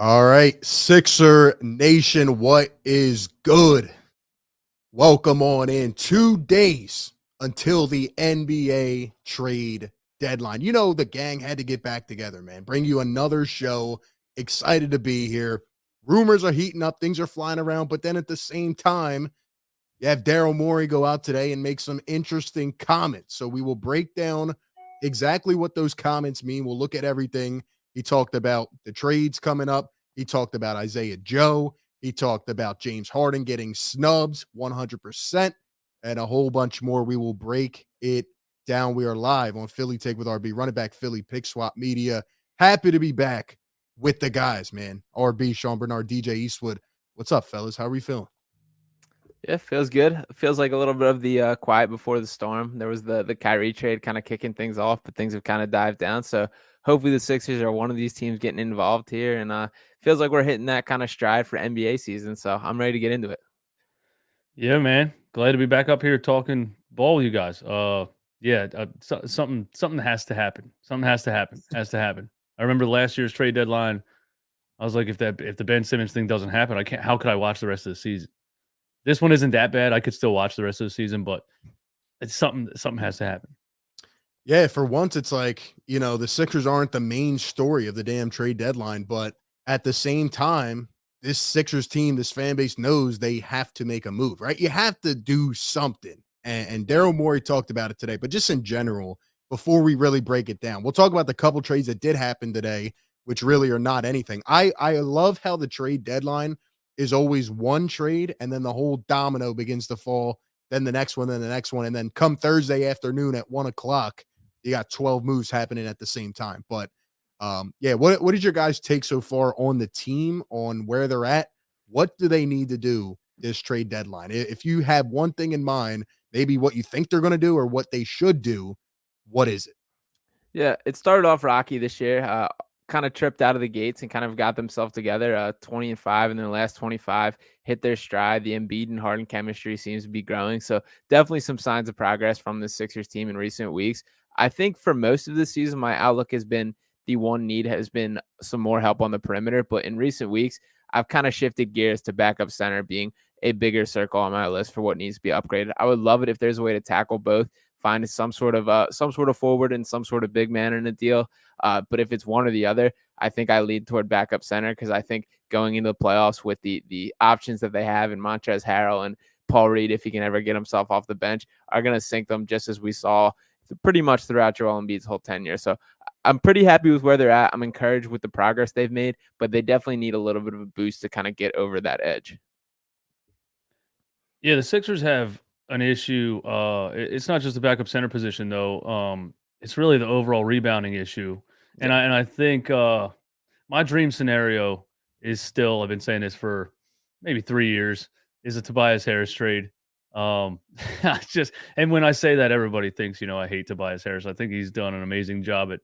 All right, Sixer Nation, what is good? Welcome on in. 2 days until the NBA trade deadline. You know, the gang had to get back together, man. Bring you another show. Excited to be here. Rumors are heating up, things are flying around, but then at the same time, you have Daryl Morey go out today and make some interesting comments. So we will break down exactly what those comments mean. We'll look at everything. He talked about the trades coming up. He talked about Isaiah Joe. He talked about James Harden getting snubs 100% and a whole bunch more. We will break it down. We are live on Philly Take with RB, running back Philly Pick Swap Media. Happy to be back with the guys, man. RB, Sean Barnard, DJ Eastwood. What's up, fellas? How are we feeling? Yeah, feels good. Feels like a little bit of the quiet before the storm. There was the Kyrie trade kind of kicking things off, but things have kind of dived down. So hopefully the Sixers are one of these teams getting involved here, and feels like we're hitting that kind of stride for NBA season. So I'm ready to get into it. Yeah, man. Glad to be back up here talking ball with you guys. Something has to happen. Something has to happen. Has to happen. I remember last year's trade deadline. I was like, if the Ben Simmons thing doesn't happen, I can't. How could I watch the rest of the season? This one isn't that bad. I could still watch the rest of the season, but it's something. Something has to happen. Yeah, for once, it's like, the Sixers aren't the main story of the damn trade deadline, but at the same time, this Sixers team, this fan base knows they have to make a move, right? You have to do something. And Daryl Morey talked about it today, but just in general, before we really break it down, we'll talk about the couple trades that did happen today, which really are not anything. I love how the trade deadline is always one trade, and then the whole domino begins to fall, then the next one, then the next one, and then come Thursday afternoon at 1:00, you got 12 moves happening at the same time. But what did your guys take so far on the team, on where they're at? What do they need to do this trade deadline? If you have one thing in mind, maybe what you think they're going to do or what they should do, what is it? Yeah, it started off rocky this year. Kind of tripped out of the gates and kind of got themselves together. 20-5 in their last 25, hit their stride. The Embiid and Harden chemistry seems to be growing. So definitely some signs of progress from the Sixers team in recent weeks. I think for most of the season, my outlook has been the one need has been some more help on the perimeter. But in recent weeks, I've kind of shifted gears to backup center being a bigger circle on my list for what needs to be upgraded. I would love it if there's a way to tackle both, find some sort of forward and some sort of big man in a deal. But if it's one or the other, I think I lead toward backup center because I think going into the playoffs with the options that they have in Montrezl Harrell and Paul Reed, if he can ever get himself off the bench, are going to sink them just as we saw pretty much throughout Joel Embiid's whole tenure. So I'm pretty happy with where they're at. I'm encouraged with the progress they've made, but they definitely need a little bit of a boost to kind of get over that edge. Yeah, the Sixers have an issue. It's not just the backup center position though. It's really the overall rebounding issue. And I think my dream scenario is still, I've been saying this for maybe 3 years, is a Tobias Harris trade. And when I say that, everybody thinks, I hate Tobias Harris. I think he's done an amazing job at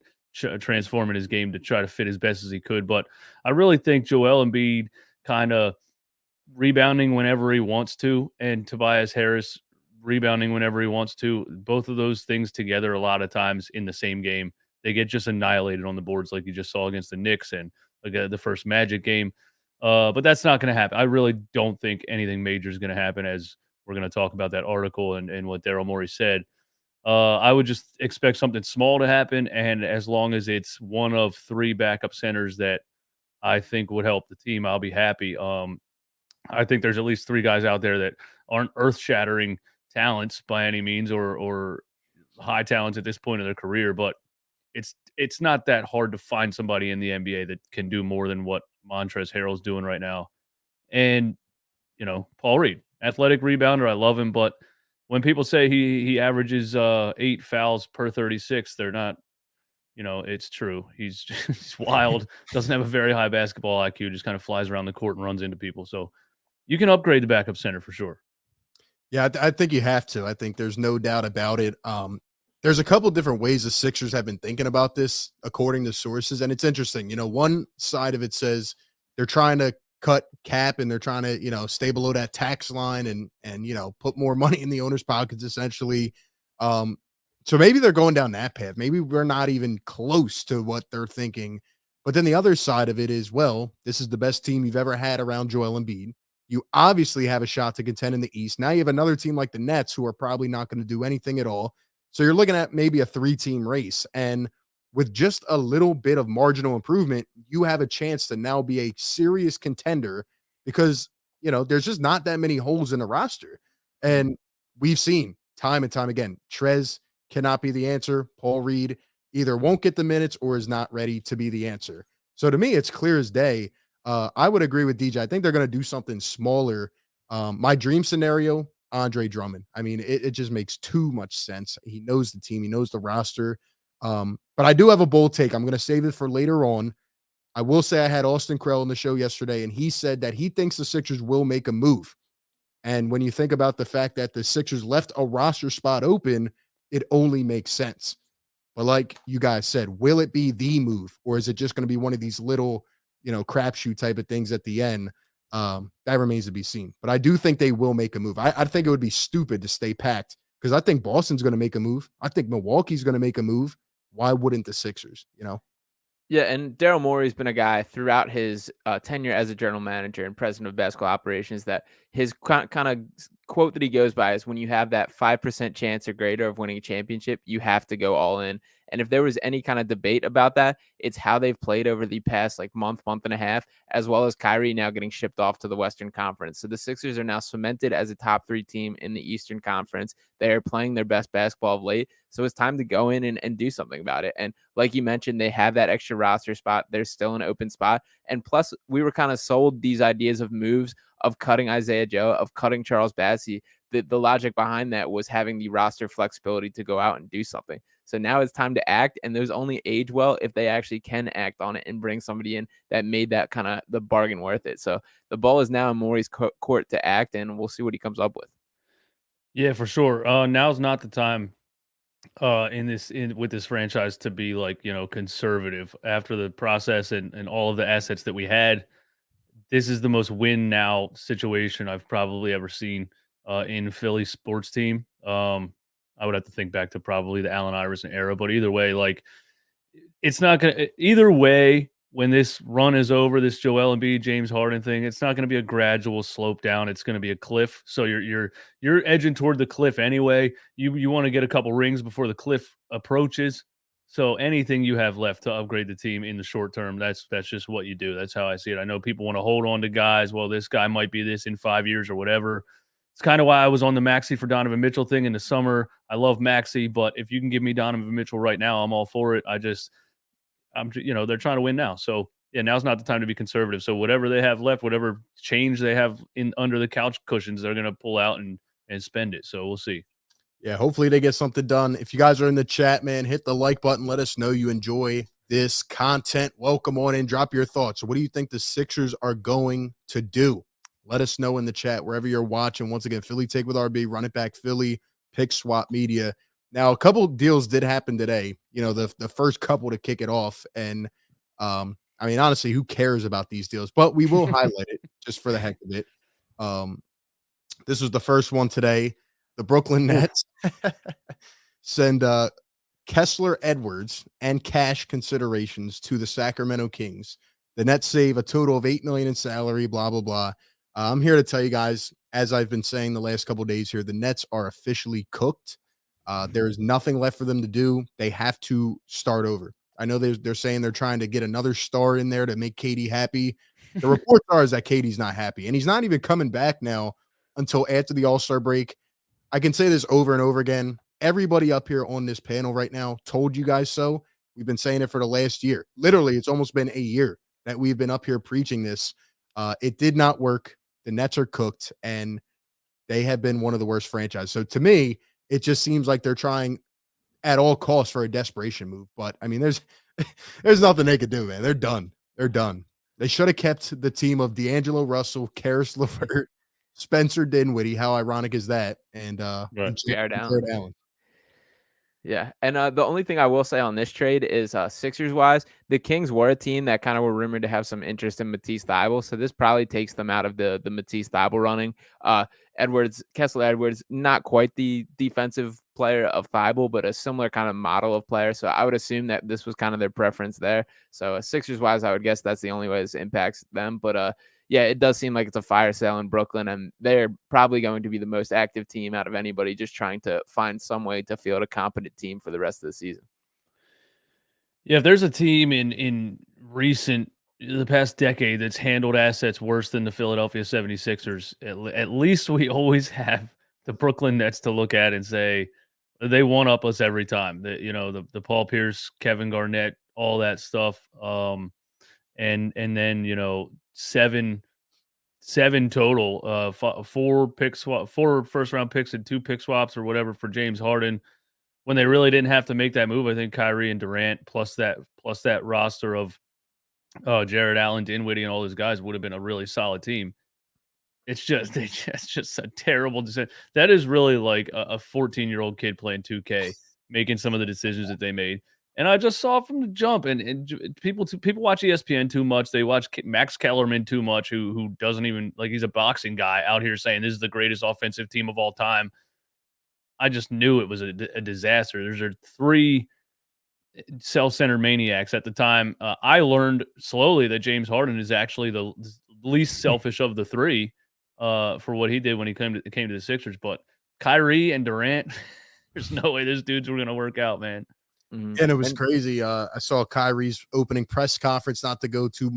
transforming his game to try to fit as best as he could. But I really think Joel Embiid kind of rebounding whenever he wants to, and Tobias Harris rebounding whenever he wants to. Both of those things together, a lot of times in the same game, they get just annihilated on the boards, like you just saw against the Knicks and the first Magic game. But that's not going to happen. I really don't think anything major is going to happen, as we're going to talk about that article and what Daryl Morey said. I would just expect something small to happen, and as long as it's one of three backup centers that I think would help the team, I'll be happy. I think there's at least three guys out there that aren't earth-shattering talents by any means, or high talents at this point in their career, but it's not that hard to find somebody in the NBA that can do more than what Montrezl Harrell's doing right now. And Paul Reed, athletic rebounder, I love him, but when people say he averages 8 fouls per 36, they're not. It's true. He's wild. Doesn't have a very high basketball IQ. Just kind of flies around the court and runs into people. So you can upgrade the backup center for sure. Yeah, I think you have to. I think there's no doubt about it. There's a couple different ways the Sixers have been thinking about this, according to sources, and it's interesting. One side of it says they're trying to cut cap and they're trying to, stay below that tax line and put more money in the owners' pockets, essentially. So maybe they're going down that path. Maybe we're not even close to what they're thinking But then the other side of it is, well, this is the best team you've ever had around Joel Embiid. You obviously have a shot to contend in the East. Now you have another team like the Nets who are probably not going to do anything at all. So you're looking at maybe a 3-team race. And with just a little bit of marginal improvement, you have a chance to now be a serious contender because, there's just not that many holes in the roster. And we've seen time and time again, Trez cannot be the answer. Paul Reed either won't get the minutes or is not ready to be the answer. So to me, it's clear as day. I would agree with DJ. I think they're going to do something smaller. My dream scenario, Andre Drummond. I mean, it just makes too much sense. He knows the team. He knows the roster. But I do have a bold take. I'm going to save it for later on. I will say I had Austin Krell on the show yesterday, and he said that he thinks the Sixers will make a move. And when you think about the fact that the Sixers left a roster spot open, it only makes sense. But like you guys said, will it be the move, or is it just going to be one of these little, crapshoot type of things at the end? That remains to be seen. But I do think they will make a move. I think it would be stupid to stay packed because I think Boston's going to make a move. I think Milwaukee's going to make a move. Why wouldn't the Sixers, Yeah, and Daryl Morey's been a guy throughout his tenure as a general manager and president of basketball operations that his kind of quote that he goes by is when you have that 5% chance or greater of winning a championship, you have to go all in. And if there was any kind of debate about that, it's how they've played over the past month and a half, as well as Kyrie now getting shipped off to the Western Conference. So the Sixers are now cemented as a top 3 team in the Eastern Conference. They are playing their best basketball of late. So it's time to go in and do something about it. And like you mentioned, they have that extra roster spot. There's still an open spot. And plus, we were kind of sold these ideas of moves of cutting Isaiah Joe, of cutting Charles Bassey. The logic behind that was having the roster flexibility to go out and do something. So now it's time to act, and those only age well if they actually can act on it and bring somebody in that made that kind of the bargain worth it. So the ball is now in Morey's court to act, and we'll see what he comes up with. Yeah, for sure. Now's not the time with this franchise to be conservative after the process and all of the assets that we had. This is the most win now situation I've probably ever seen in Philly sports team. I would have to think back to probably the Allen Iverson era, but either way, it's not gonna. Either way, when this run is over, this Joel Embiid, James Harden thing, it's not going to be a gradual slope down. It's going to be a cliff. So you're edging toward the cliff anyway. You want to get a couple rings before the cliff approaches. So anything you have left to upgrade the team in the short term, that's just what you do. That's how I see it. I know people want to hold on to guys. Well, this guy might be this in 5 years or whatever. It's kind of why I was on the Maxey for Donovan Mitchell thing in the summer. I love Maxey, but if you can give me Donovan Mitchell right now, I'm all for it. They're trying to win now. So yeah, now's not the time to be conservative. So whatever they have left, whatever change they have in under the couch cushions, they're going to pull out and spend it. So we'll see. Yeah, hopefully they get something done. If you guys are in the chat, man, hit the like button. Let us know you enjoy this content. Welcome on in. Drop your thoughts. What do you think the Sixers are going to do? Let us know in the chat wherever you're watching. Once again, Philly Take with RB, Run It Back Philly, Pick Swap Media. Now, a couple deals did happen today. The first couple to kick it off. And, honestly, who cares about these deals? But we will highlight it just for the heck of it. This was the first one today. The Brooklyn Nets send Kessler Edwards and cash considerations to the Sacramento Kings. The Nets save a total of $8 million in salary, blah, blah, blah. I'm here to tell you guys, as I've been saying the last couple of days here, the Nets are officially cooked. There's nothing left for them to do. They have to start over. I know they're saying they're trying to get another star in there to make KD happy. The reports are that KD's not happy, and he's not even coming back now until after the All-Star break. I can say this over and over again. Everybody up here on this panel right now told you guys so. We've been saying it for the last year. Literally, it's almost been a year that we've been up here preaching this. It did not work. The Nets are cooked, and they have been one of the worst franchises. So to me, it just seems like they're trying at all costs for a desperation move. But there's nothing they could do, man. They're done. They're done. They should have kept the team of D'Angelo Russell, Karis LeVert, Spencer Dinwiddie. How ironic is that? And right. Jared Allen. Yeah, and the only thing I will say on this trade is Sixers wise, the Kings were a team that kind of were rumored to have some interest in Matisse Thybulle, so this probably takes them out of the Matisse Thybulle running. Kessler Edwards, not quite the defensive player of Thybulle, but a similar kind of model of player. So I would assume that this was kind of their preference there. So Sixers wise, I would guess that's the only way this impacts them. But yeah, it does seem like it's a fire sale in Brooklyn, and they're probably going to be the most active team out of anybody, just trying to find some way to field a competent team for the rest of the season. Yeah, if there's a team in the past decade that's handled assets worse than the Philadelphia 76ers, at least we always have the Brooklyn Nets to look at and say they one up us every time. The Paul Pierce, Kevin Garnett, all that stuff. And then seven total, four first round picks and 2 pick swaps or whatever for James Harden, when they really didn't have to make that move. I think Kyrie and Durant plus that roster of Jared Allen, Dinwiddie, and all those guys would have been a really solid team. It's just a terrible decision. That is really like a 14-year-old kid playing 2K, making some of the decisions that they made. And I just saw from the jump, and people watch ESPN too much. They watch Max Kellerman too much, who doesn't even, like, he's a boxing guy out here saying this is the greatest offensive team of all time. I just knew it was a disaster. There's 3 self-centered maniacs at the time. I learned slowly that James Harden is actually the least selfish of the 3 for what he did when he came to the Sixers. But Kyrie and Durant, there's no way those dudes were going to work out, man. And it was crazy. I saw Kyrie's opening press conference, not to go too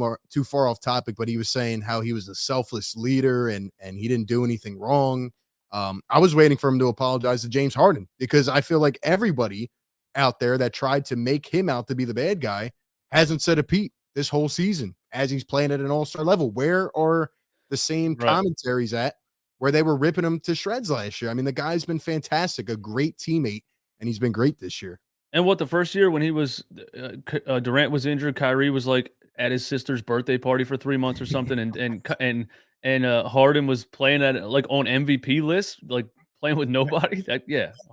far off topic, but he was saying how he was a selfless leader and he didn't do anything wrong. I was waiting for him to apologize to James Harden, because I feel like everybody out there that tried to make him out to be the bad guy hasn't said a peep this whole season as he's playing at an all-star level. Where are the same commentaries at where they were ripping him to shreds last year? I mean, the guy's been fantastic, a great teammate, and he's been great this year. And what, the first year when he was Durant was injured, Kyrie was like at his sister's birthday party for 3 months or something, and Harden was playing at, like, on MVP lists, like playing with nobody.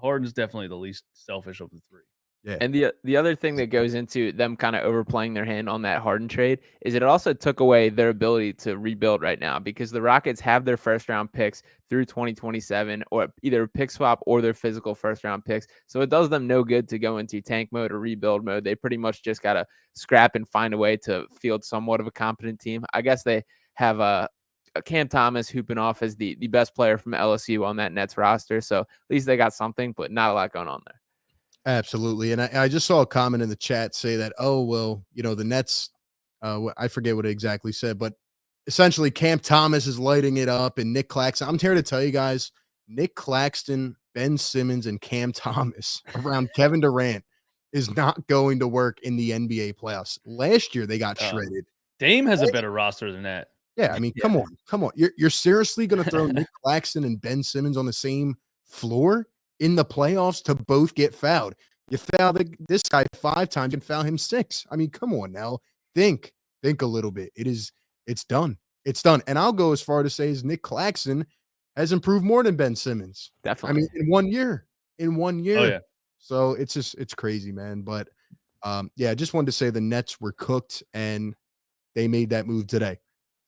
Harden's definitely the least selfish of the 3. Yeah. And the other thing that goes into them kind of overplaying their hand on that Harden trade is it also took away their ability to rebuild right now, because the Rockets have their first round picks through 2027, or either pick swap or their physical first round picks. So it does them no good to go into tank mode or rebuild mode. They pretty much just got to scrap and find a way to field somewhat of a competent team. I guess they have a Cam Thomas hooping off as the best player from LSU on that Nets roster. So at least they got something, but not a lot going on there. Absolutely. And I just saw a comment in the chat say that, oh, well, the Nets, I forget what it exactly said, but essentially Cam Thomas is lighting it up and Nick Claxton. I'm here to tell you guys, Nick Claxton, Ben Simmons, and Cam Thomas around Kevin Durant is not going to work in the NBA playoffs. Last year, they got shredded. Dame has a better roster than that. Yeah, I mean, come on. You're seriously going to throw Nick Claxton and Ben Simmons on the same floor in the playoffs to both get fouled? You foul this guy 5 times and foul him 6. I mean, come on now. Think a little bit. It's done. It's done. And I'll go as far to say as Nick Claxton has improved more than Ben Simmons. Definitely. I mean, in 1 year. Oh, yeah. So it's crazy, man. But yeah, I just wanted to say the Nets were cooked and they made that move today.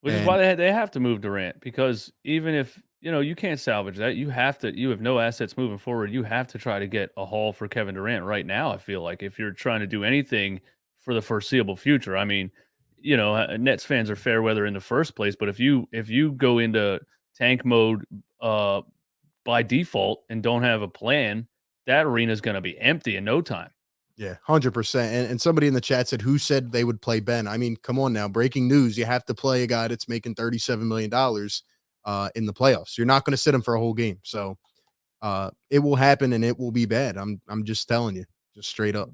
Which is why they have to move Durant, because even if, you can't salvage that, you have no assets moving forward. You have to try to get a haul for Kevin Durant right now. I feel like if you're trying to do anything for the foreseeable future, I mean, Nets fans are fair weather in the first place, but if you go into tank mode by default and don't have a plan, that arena is going to be empty in no time. Yeah, 100%. And somebody in the chat said, who said they would play Ben? I mean, come on now. Breaking news. You have to play a guy that's making $37 million in the playoffs. You're not going to sit him for a whole game. So it will happen and it will be bad. I'm just telling you, just straight up.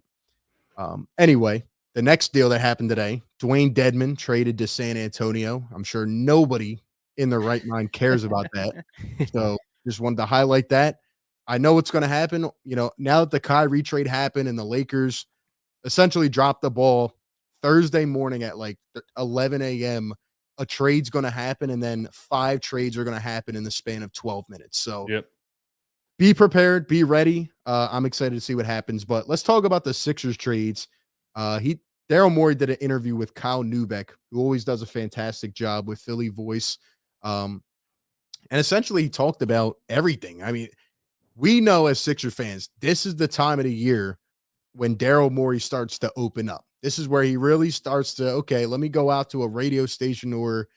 Anyway, the next deal that happened today, Dwayne Dedmon traded to San Antonio. I'm sure nobody in their right mind cares about that. So just wanted to highlight that. I know what's going to happen. Now that the Kyrie trade happened and the Lakers essentially dropped the ball Thursday morning at like 11 a.m., a trade's going to happen, and then 5 trades are going to happen in the span of 12 minutes. So be prepared, be ready. I'm excited to see what happens. But let's talk about the Sixers trades. Daryl Morey did an interview with Kyle Neubeck, who always does a fantastic job with Philly Voice. And essentially he talked about everything. I mean, we know as Sixer fans, this is the time of the year when Daryl Morey starts to open up. This is where he really starts to, okay, let me go out to a radio station or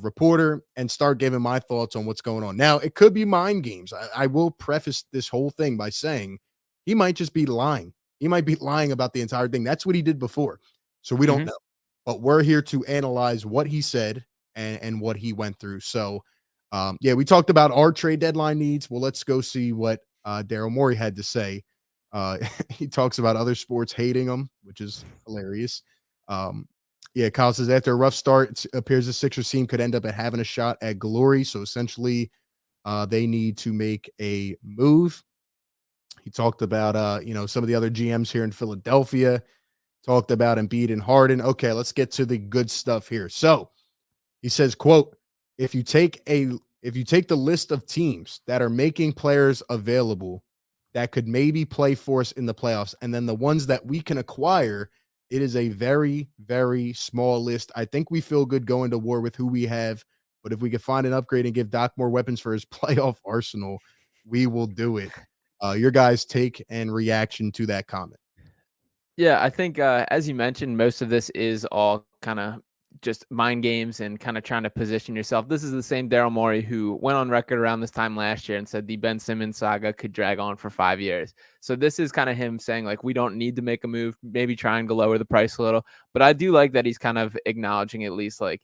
reporter and start giving my thoughts on what's going on. Now, it could be mind games. I will preface this whole thing by saying he might just be lying. He might be lying about the entire thing. That's what he did before. So we don't know. But we're here to analyze what he said and what he went through. So, yeah, we talked about our trade deadline needs. Well, let's go see what Daryl Morey had to say. He talks about other sports hating him, which is hilarious. Yeah, Kyle says after a rough start, it appears the Sixers team could end up at having a shot at glory. So essentially, they need to make a move. He talked about some of the other GMs here in Philadelphia. Talked about Embiid and Harden. Okay, let's get to the good stuff here. So he says, quote, if you take the list of teams that are making players available that could maybe play for us in the playoffs, and then the ones that we can acquire, it is a very, very small list. I think we feel good going to war with who we have, but if we could find an upgrade and give Doc more weapons for his playoff arsenal, we will do it. Your guys' take and reaction to that comment. Yeah, I think as you mentioned, most of this is all kind of just mind games and kind of trying to position yourself. This is the same Daryl Morey who went on record around this time last year and said the Ben Simmons saga could drag on for 5 years. So this is kind of him saying, like, we don't need to make a move, maybe trying to lower the price a little. But I do like that he's kind of acknowledging at least like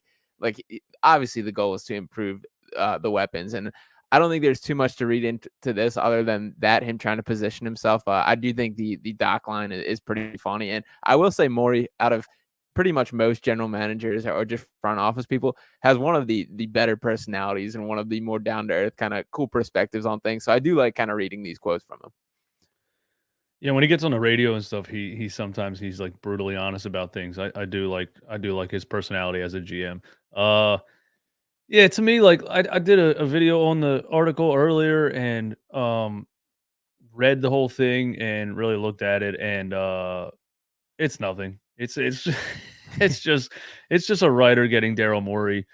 obviously the goal is to improve the weapons. And I don't think there's too much to read into this other than that him trying to position himself. I do think the doc line is pretty funny. And I will say Morey, out of pretty much most general managers or just front office people, has one of the better personalities and one of the more down to earth kind of cool perspectives on things. So I do like kind of reading these quotes from him. Yeah, when he gets on the radio and stuff, he sometimes he's like brutally honest about things. I do like his personality as a GM. Yeah, to me, like I did a video on the article earlier and read the whole thing and really looked at it, and it's nothing. It's it's just a writer getting Daryl Morey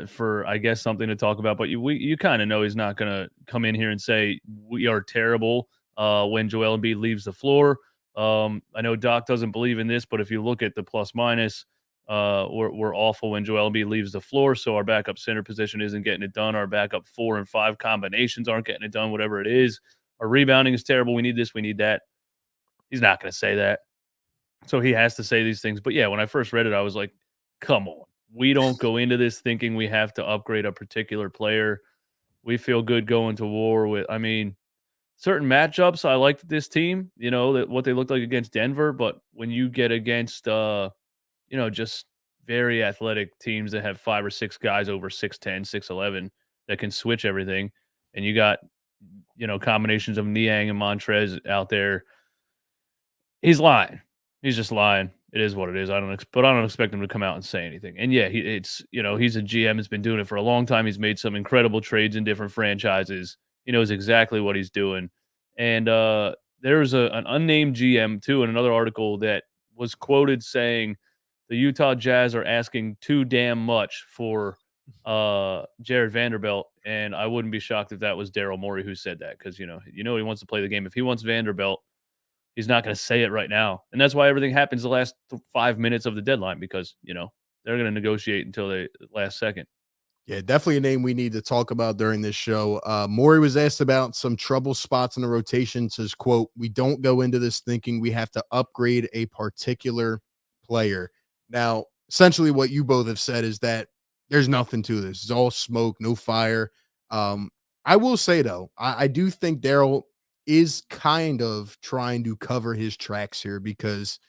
for, I guess, something to talk about. But you kind of know he's not gonna come in here and say we are terrible when Joel Embiid leaves the floor. I know Doc doesn't believe in this, but if you look at the plus minus, we're awful when Joel Embiid leaves the floor. So our backup center position isn't getting it done. Our backup 4 and 5 combinations aren't getting it done. Whatever it is, our rebounding is terrible. We need this. We need that. He's not going to say that. So he has to say these things. But yeah, when I first read it, I was like, come on. We don't go into this thinking we have to upgrade a particular player. We feel good going to war with, I mean, certain matchups. I liked this team, that what they looked like against Denver. But when you get against, just very athletic teams that have 5 or 6 guys over 6'10", 6'11", that can switch everything, and you got, combinations of Niang and Montrez out there, he's lying. He's just lying. It is what it is. I don't expect him to come out and say anything. And yeah, he's a GM. Has been doing it for a long time. He's made some incredible trades in different franchises. He knows exactly what he's doing. And there's an unnamed GM too in another article that was quoted saying the Utah Jazz are asking too damn much for Jared Vanderbilt. And I wouldn't be shocked if that was Daryl Morey who said that, because he wants to play the game. If he wants Vanderbilt, he's not going to say it right now. And that's why everything happens the last 5 minutes of the deadline, because, they're going to negotiate until the last second. Yeah, definitely a name we need to talk about during this show. Morey was asked about some trouble spots in the rotation. Says, quote, we don't go into this thinking we have to upgrade a particular player. Now, essentially what you both have said is that there's nothing to this. It's all smoke, no fire. I will say, though, I do think Daryl is kind of trying to cover his tracks here because,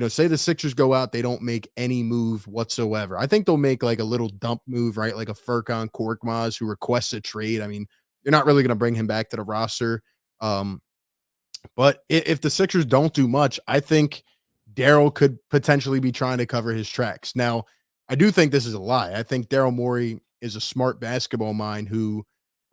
say the Sixers go out, they don't make any move whatsoever. I think they'll make like a little dump move, right? Like a Furkan Korkmaz who requests a trade. I mean, you're not really going to bring him back to the roster. But if the Sixers don't do much, I think Daryl could potentially be trying to cover his tracks. Now, I do think this is a lie. I think Daryl Morey is a smart basketball mind who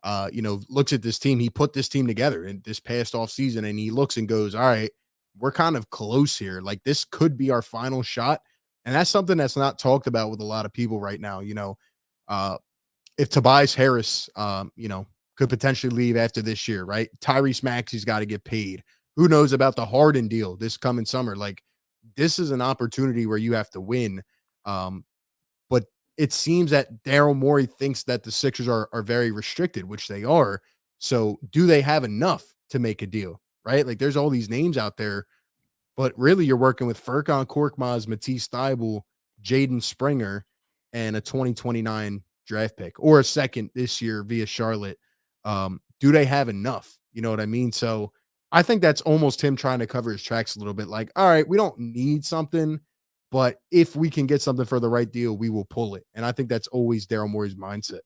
looks at this team. He put this team together in this past off season, and he looks and goes, all right, we're kind of close here. Like, this could be our final shot. And that's something that's not talked about with a lot of people right now. If Tobias Harris, could potentially leave after this year, right? Tyrese Maxey's got to get paid. Who knows about the Harden deal this coming summer? Like, this is an opportunity where you have to win. But it seems that Daryl Morey thinks that the Sixers are very restricted, which they are. So do they have enough to make a deal, right? Like, there's all these names out there, but really you're working with Furkan Korkmaz, Matisse Thybulle, Jaden Springer, and a 2029 draft pick or a second this year via Charlotte. Do they have enough? You know what I mean? So I think that's almost him trying to cover his tracks a little bit. Like, all right, we don't need something, but if we can get something for the right deal, we will pull it. And I think that's always Daryl Morey's mindset.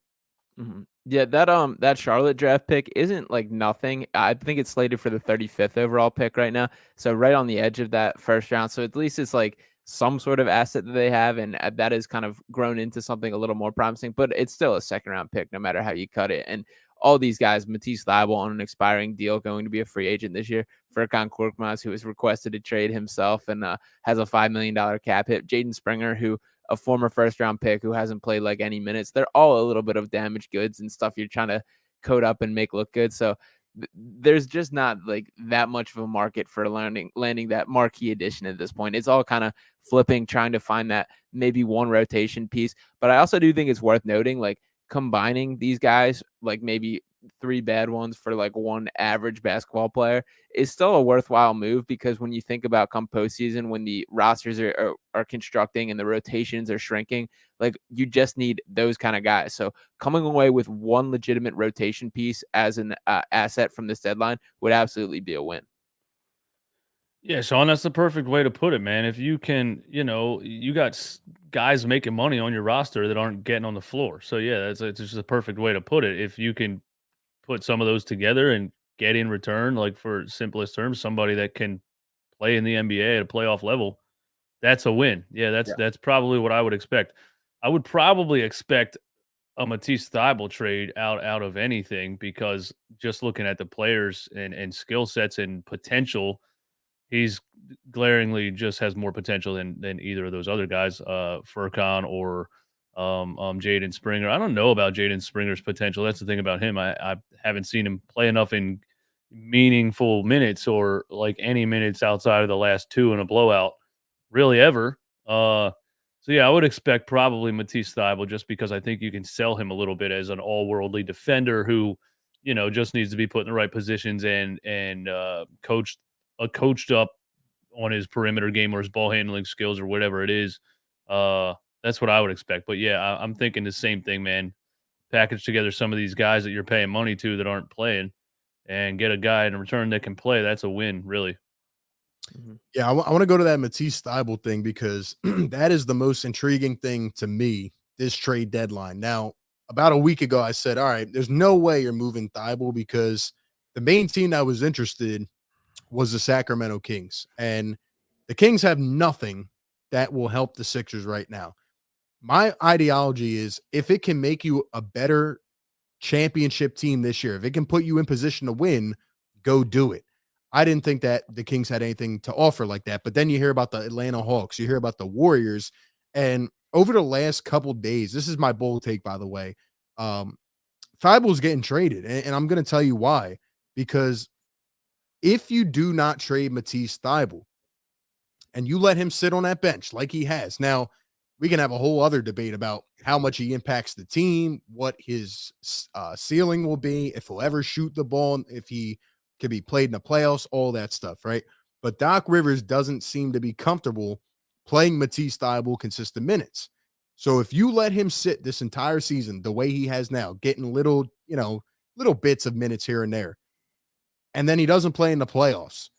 Yeah, that Charlotte draft pick isn't like nothing. I think it's slated for the 35th overall pick right now. So right on the edge of that first round. So at least it's like some sort of asset that they have, and that has kind of grown into something a little more promising, but it's still a second round pick no matter how you cut it. And all these guys, Matisse Thybulle on an expiring deal, going to be a free agent this year. Furkan Korkmaz, who has requested to trade himself and has a $5 million cap hit. Jaden Springer, who a former first round pick who hasn't played like any minutes. They're all a little bit of damaged goods and stuff you're trying to code up and make look good. So there's just not like that much of a market for landing that marquee addition at this point. It's all kind of flipping, trying to find that maybe one rotation piece. But I also do think it's worth noting, like, combining these guys, like maybe 3 bad ones for like one average basketball player, is still a worthwhile move, because when you think about come postseason, when the rosters are constructing and the rotations are shrinking, like, you just need those kind of guys. So coming away with one legitimate rotation piece as an asset from this deadline would absolutely be a win. Yeah, Sean, that's the perfect way to put it, man. If you can, you got guys making money on your roster that aren't getting on the floor. So yeah, it's just a perfect way to put it. If you can put some of those together and get in return, like, for simplest terms, somebody that can play in the NBA at a playoff level, that's a win. Yeah, that's probably what I would expect. I would probably expect a Matisse Thybulle trade out of anything, because just looking at the players and skill sets and potential, he's glaringly just has more potential than either of those other guys, Furkan or Jaden Springer. I don't know about Jaden Springer's potential. That's the thing about him. I haven't seen him play enough in meaningful minutes, or like any minutes outside of the last 2 in a blowout, really ever. So yeah, I would expect probably Matisse Thybulle, just because I think you can sell him a little bit as an all-worldly defender who, just needs to be put in the right positions and coached up on his perimeter game or his ball handling skills or whatever it is. That's what I would expect. But yeah, I'm thinking the same thing, man. Package together some of these guys that you're paying money to that aren't playing, and get a guy in return that can play. That's a win, really. Yeah, I want to go to that Matisse Thybulle thing, because that is the most intriguing thing to me this trade deadline. Now, about a week ago, I said, all right, there's no way you're moving Thybulle, because the main team that was interested was the Sacramento Kings, and the Kings have nothing that will help the Sixers right now. My ideology is, if it can make you a better championship team this year, if it can put you in position to win, go do it. I didn't think that the Kings had anything to offer like that. But then you hear about the Atlanta Hawks, you hear about the Warriors, and over the last couple days, this is my bold take, by the way, Thybulle's getting traded, and I'm going to tell you why. Because if you do not trade Matisse Thybulle and you let him sit on that bench like he has, now we can have a whole other debate about how much he impacts the team, what his ceiling will be, if he'll ever shoot the ball, if he can be played in the playoffs, all that stuff, right? But Doc Rivers doesn't seem to be comfortable playing Matisse Thybulle consistent minutes. So if you let him sit this entire season the way he has now, getting little bits of minutes here and there, and then he doesn't play in the playoffs,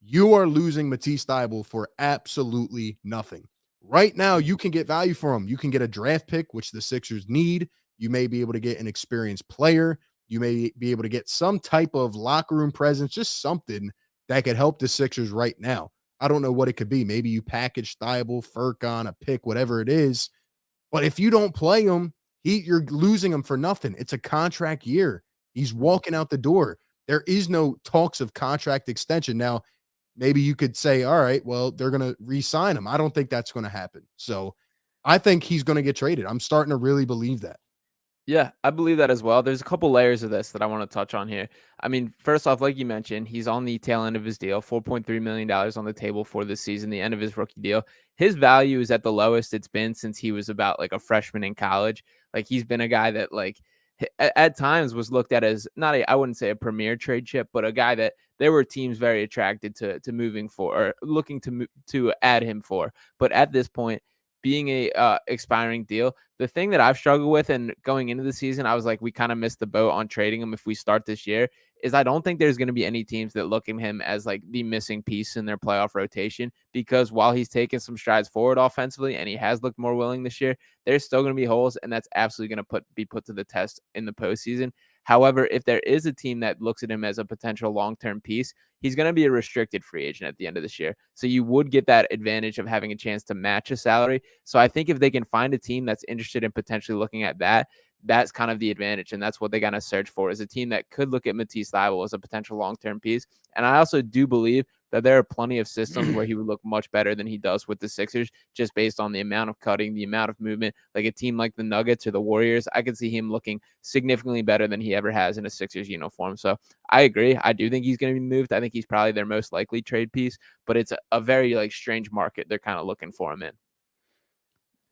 you are losing Matisse Thybulle for absolutely nothing. Right now, you can get value for him. You can get a draft pick, which the Sixers need. You may be able to get an experienced player. You may be able to get some type of locker room presence, just something that could help the Sixers right now. I don't know what it could be. Maybe you package Thybulle, Furkan, a pick, whatever it is. But if you don't play him, you're losing him for nothing. It's a contract year. He's walking out the door. There is no talks of contract extension. Now, maybe you could say, all right, well, they're going to re-sign him. I don't think that's going to happen. So I think he's going to get traded. I'm starting to really believe that. Yeah, I believe that as well. There's a couple layers of this that I want to touch on here. I mean, first off, like you mentioned, he's on the tail end of his deal, $4.3 million on the table for this season, the end of his rookie deal. His value is at the lowest it's been since he was about like a freshman in college. Like he's been a guy that like at times was looked at as not I wouldn't say a premier trade chip, but a guy that there were teams very attracted to moving for or looking to add him for. But at this point, being a expiring deal, the thing that I've struggled with and going into the season, I was like, we kind of missed the boat on trading him if we start this year, is I don't think there's going to be any teams that look at him as like the missing piece in their playoff rotation, because while he's taken some strides forward offensively and he has looked more willing this year, there's still going to be holes, and that's absolutely going to be put to the test in the postseason. However, if there is a team that looks at him as a potential long-term piece, he's going to be a restricted free agent at the end of this year. So you would get that advantage of having a chance to match a salary. So I think if they can find a team that's interested in potentially looking at that, that's kind of the advantage. And that's what they got to search for, is a team that could look at Matisse Thybulle as a potential long-term piece. And I also do believe that there are plenty of systems where he would look much better than he does with the Sixers, just based on the amount of cutting, the amount of movement. Like a team like the Nuggets or the Warriors, I could see him looking significantly better than he ever has in a Sixers uniform. So I agree. I do think he's going to be moved. I think he's probably their most likely trade piece, but it's a very like strange market they're kind of looking for him in.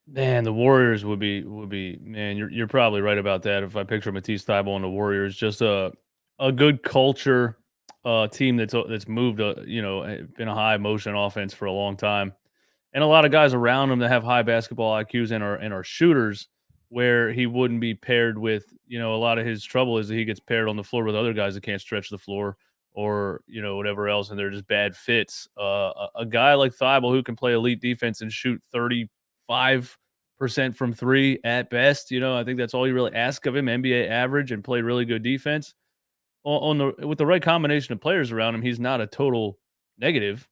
Man, the Warriors would be man, you're probably right about that. If I picture Matisse Thybulle and the Warriors, just a good culture, team that's moved, been a high motion offense for a long time, and a lot of guys around him that have high basketball IQs and are shooters, where he wouldn't be paired with. A lot of his trouble is that he gets paired on the floor with other guys that can't stretch the floor or whatever else, and they're just bad fits. A guy like Thybulle who can play elite defense and shoot 35% from three at best. I think that's all you really ask of him. NBA average, and play really good defense. With the right combination of players around him, he's not a total negative.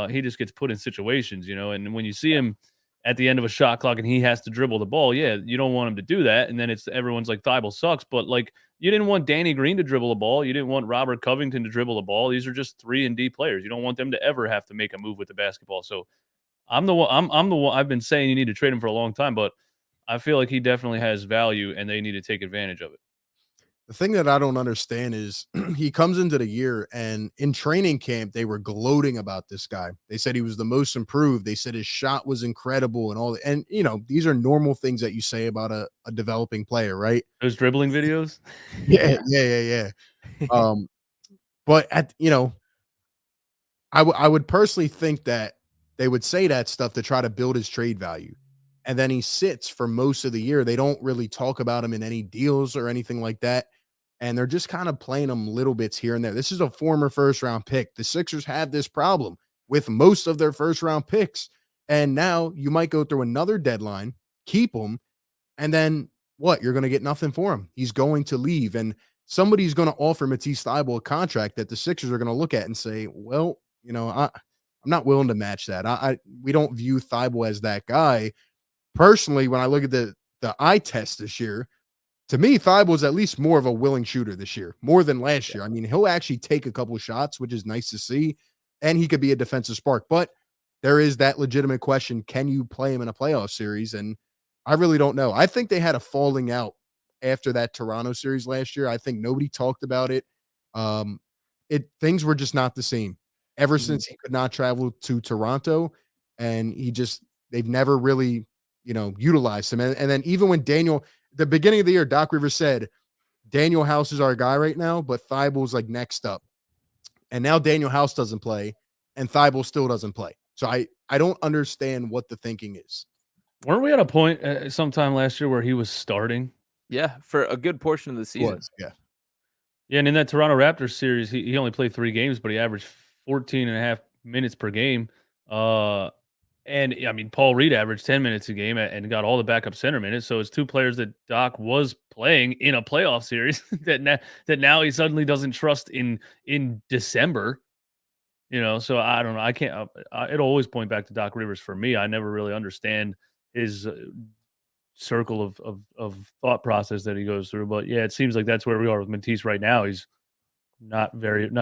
He just gets put in situations, and when you see him at the end of a shot clock and he has to dribble the ball, yeah, you don't want him to do that. And then everyone's like, Thybulle sucks. But like, you didn't want Danny Green to dribble the ball. You didn't want Robert Covington to dribble the ball. These are just 3 and D players. You don't want them to ever have to make a move with the basketball. So I'm the one. I'm the one. I've been saying you need to trade him for a long time, but I feel like he definitely has value, and they need to take advantage of it. The thing that I don't understand is he comes into the year, and in training camp, they were gloating about this guy. They said he was the most improved. They said his shot was incredible and all that. And, these are normal things that you say about a developing player, right? Those dribbling videos. Yeah. But I would personally think that they would say that stuff to try to build his trade value. And then he sits for most of the year. They don't really talk about him in any deals or anything like that. And they're just kind of playing him little bits here and there. This is a former first round pick. The Sixers have this problem with most of their first round picks. And now you might go through another deadline, keep him, and then what? You're going to get nothing for him. He's going to leave. And somebody's going to offer Matisse Thybulle a contract that the Sixers are going to look at and say, well, I'm not willing to match that. We don't view Thybulle as that guy. Personally, when I look at the eye test this year, to me, Thybulle is at least more of a willing shooter this year, more than last year. I mean, he'll actually take a couple of shots, which is nice to see, and he could be a defensive spark. But there is that legitimate question: can you play him in a playoff series? And I really don't know. I think they had a falling out after that Toronto series last year. I think nobody talked about it. Things were just not the same ever since he could not travel to Toronto, and they've never really utilized him. And then even when the beginning of the year, Doc Rivers said, Daniel House is our guy right now, but Thybulle's like next up. And now Daniel House doesn't play, and Thybulle still doesn't play. So I don't understand what the thinking is. Weren't we at a point sometime last year where he was starting? Yeah, for a good portion of the season. Yeah. Yeah, and in that Toronto Raptors series, he only played 3 games, but he averaged 14 and a half minutes per game. And I mean, Paul Reed averaged 10 minutes a game and got all the backup center minutes. So it's 2 players that Doc was playing in a playoff series that now he suddenly doesn't trust in December. So I don't know. I can't. It'll always point back to Doc Rivers for me. I never really understand his circle of thought process that he goes through. But yeah, it seems like that's where we are with Matisse right now. He's not a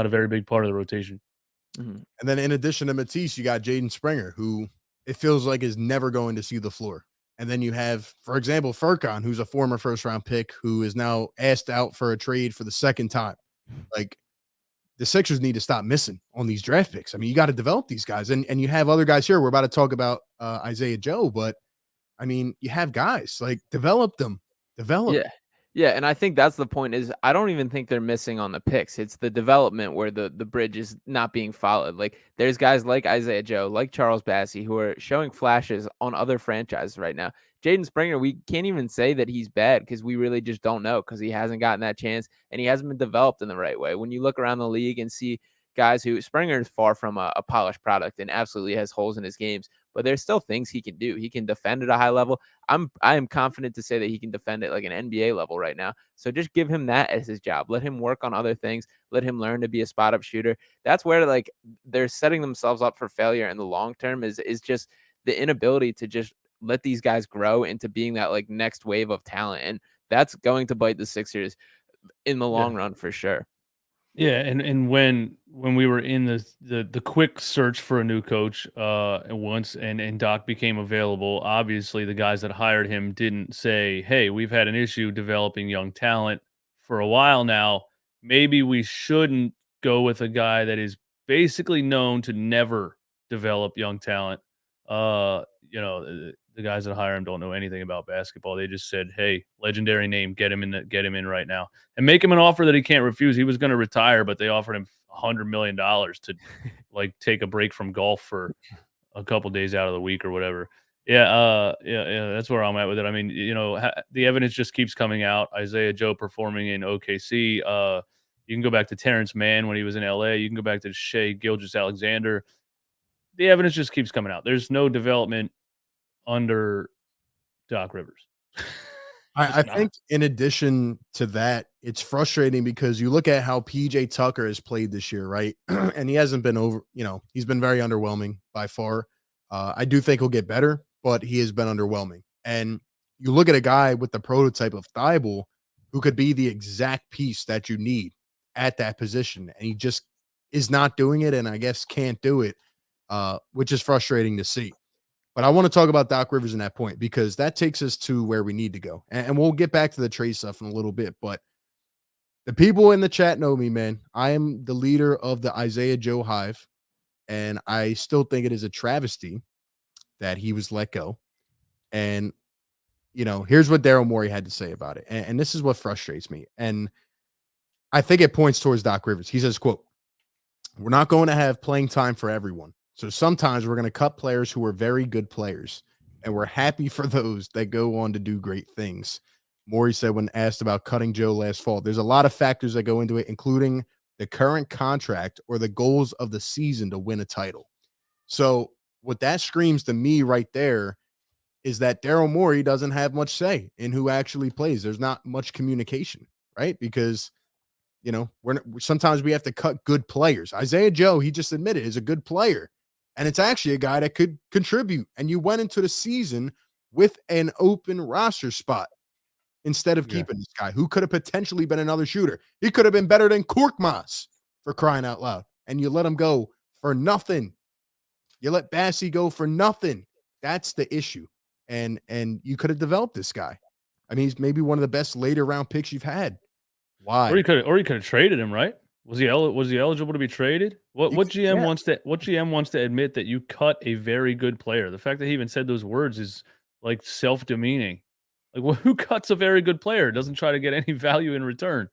very big part of the rotation. Mhm. And then in addition to Matisse, you got Jaden Springer, who it feels like is never going to see the floor. And then you have, for example, Furkan, who's a former first-round pick, who is now asked out for a trade for the second time. Like, the Sixers need to stop missing on these draft picks. I mean, you got to develop these guys. And you have other guys here. We're about to talk about Isaiah Joe, but, I mean, you have guys. Like, develop them. Develop. Yeah. Yeah, and I think that's the point is I don't even think they're missing on the picks. It's the development where the bridge is not being followed. Like there's guys like Isaiah Joe, like Charles Bassey, who are showing flashes on other franchises right now. Jaden Springer, we can't even say that he's bad because we really just don't know because he hasn't gotten that chance and he hasn't been developed in the right way. When you look around the league and see guys who Springer is far from a polished product and absolutely has holes in his games, but there's still things he can do. He can defend at a high level. I am confident to say that he can defend at like an NBA level right now. So just give him that as his job. Let him work on other things. Let him learn to be a spot up shooter. That's where like they're setting themselves up for failure in the long term is just the inability to just let these guys grow into being that like next wave of talent. And that's going to bite the Sixers in the long run for sure. Yeah, and when we were in the quick search for a new coach, and Doc became available, obviously the guys that hired him didn't say, "Hey, we've had an issue developing young talent for a while now. Maybe we shouldn't go with a guy that is basically known to never develop young talent." The guys that hire him don't know anything about basketball. They just said, "Hey, legendary name, get him in right now." And make him an offer that he can't refuse. He was going to retire, but they offered him $100 million to like take a break from golf for a couple days out of the week or whatever. Yeah. That's where I'm at with it. I mean, the evidence just keeps coming out. Isaiah Joe performing in OKC. You can go back to Terrence Mann when he was in LA. You can go back to Shea Gilgeous-Alexander. The evidence just keeps coming out. There's no development under Doc Rivers. I think in addition to that, it's frustrating because you look at how PJ Tucker has played this year, right? And he hasn't been he's been very underwhelming by far. I do think he'll get better, but he has been underwhelming. And you look at a guy with the prototype of Thibault who could be the exact piece that you need at that position. And he just is not doing it and I guess can't do it, which is frustrating to see. But I want to talk about Doc Rivers in that point because that takes us to where we need to go. And we'll get back to the trade stuff in a little bit. But the people in the chat know me, man. I am the leader of the Isaiah Joe Hive. And I still think it is a travesty that he was let go. And, here's what Daryl Morey had to say about it. And this is what frustrates me. And I think it points towards Doc Rivers. He says, quote, "We're not going to have playing time for everyone. So sometimes we're going to cut players who are very good players, and we're happy for those that go on to do great things." Morey said when asked about cutting Joe last fall, "There's a lot of factors that go into it, including the current contract or the goals of the season to win a title." So what that screams to me right there is that Daryl Morey doesn't have much say in who actually plays. There's not much communication, right? Because sometimes we have to cut good players. Isaiah Joe, he just admitted, is a good player. And it's actually a guy that could contribute. And you went into the season with an open roster spot instead of keeping this guy who could have potentially been another shooter. He could have been better than Korkmaz, for crying out loud. And you let him go for nothing. You let Bassey go for nothing. That's the issue. And you could have developed this guy. I mean, he's maybe one of the best later round picks you've had. Why? Or you could have traded him, right? Was he eligible to be traded? What GM wants to admit that you cut a very good player? The fact that he even said those words is like self-demeaning. Like, who cuts a very good player? Doesn't try to get any value in return.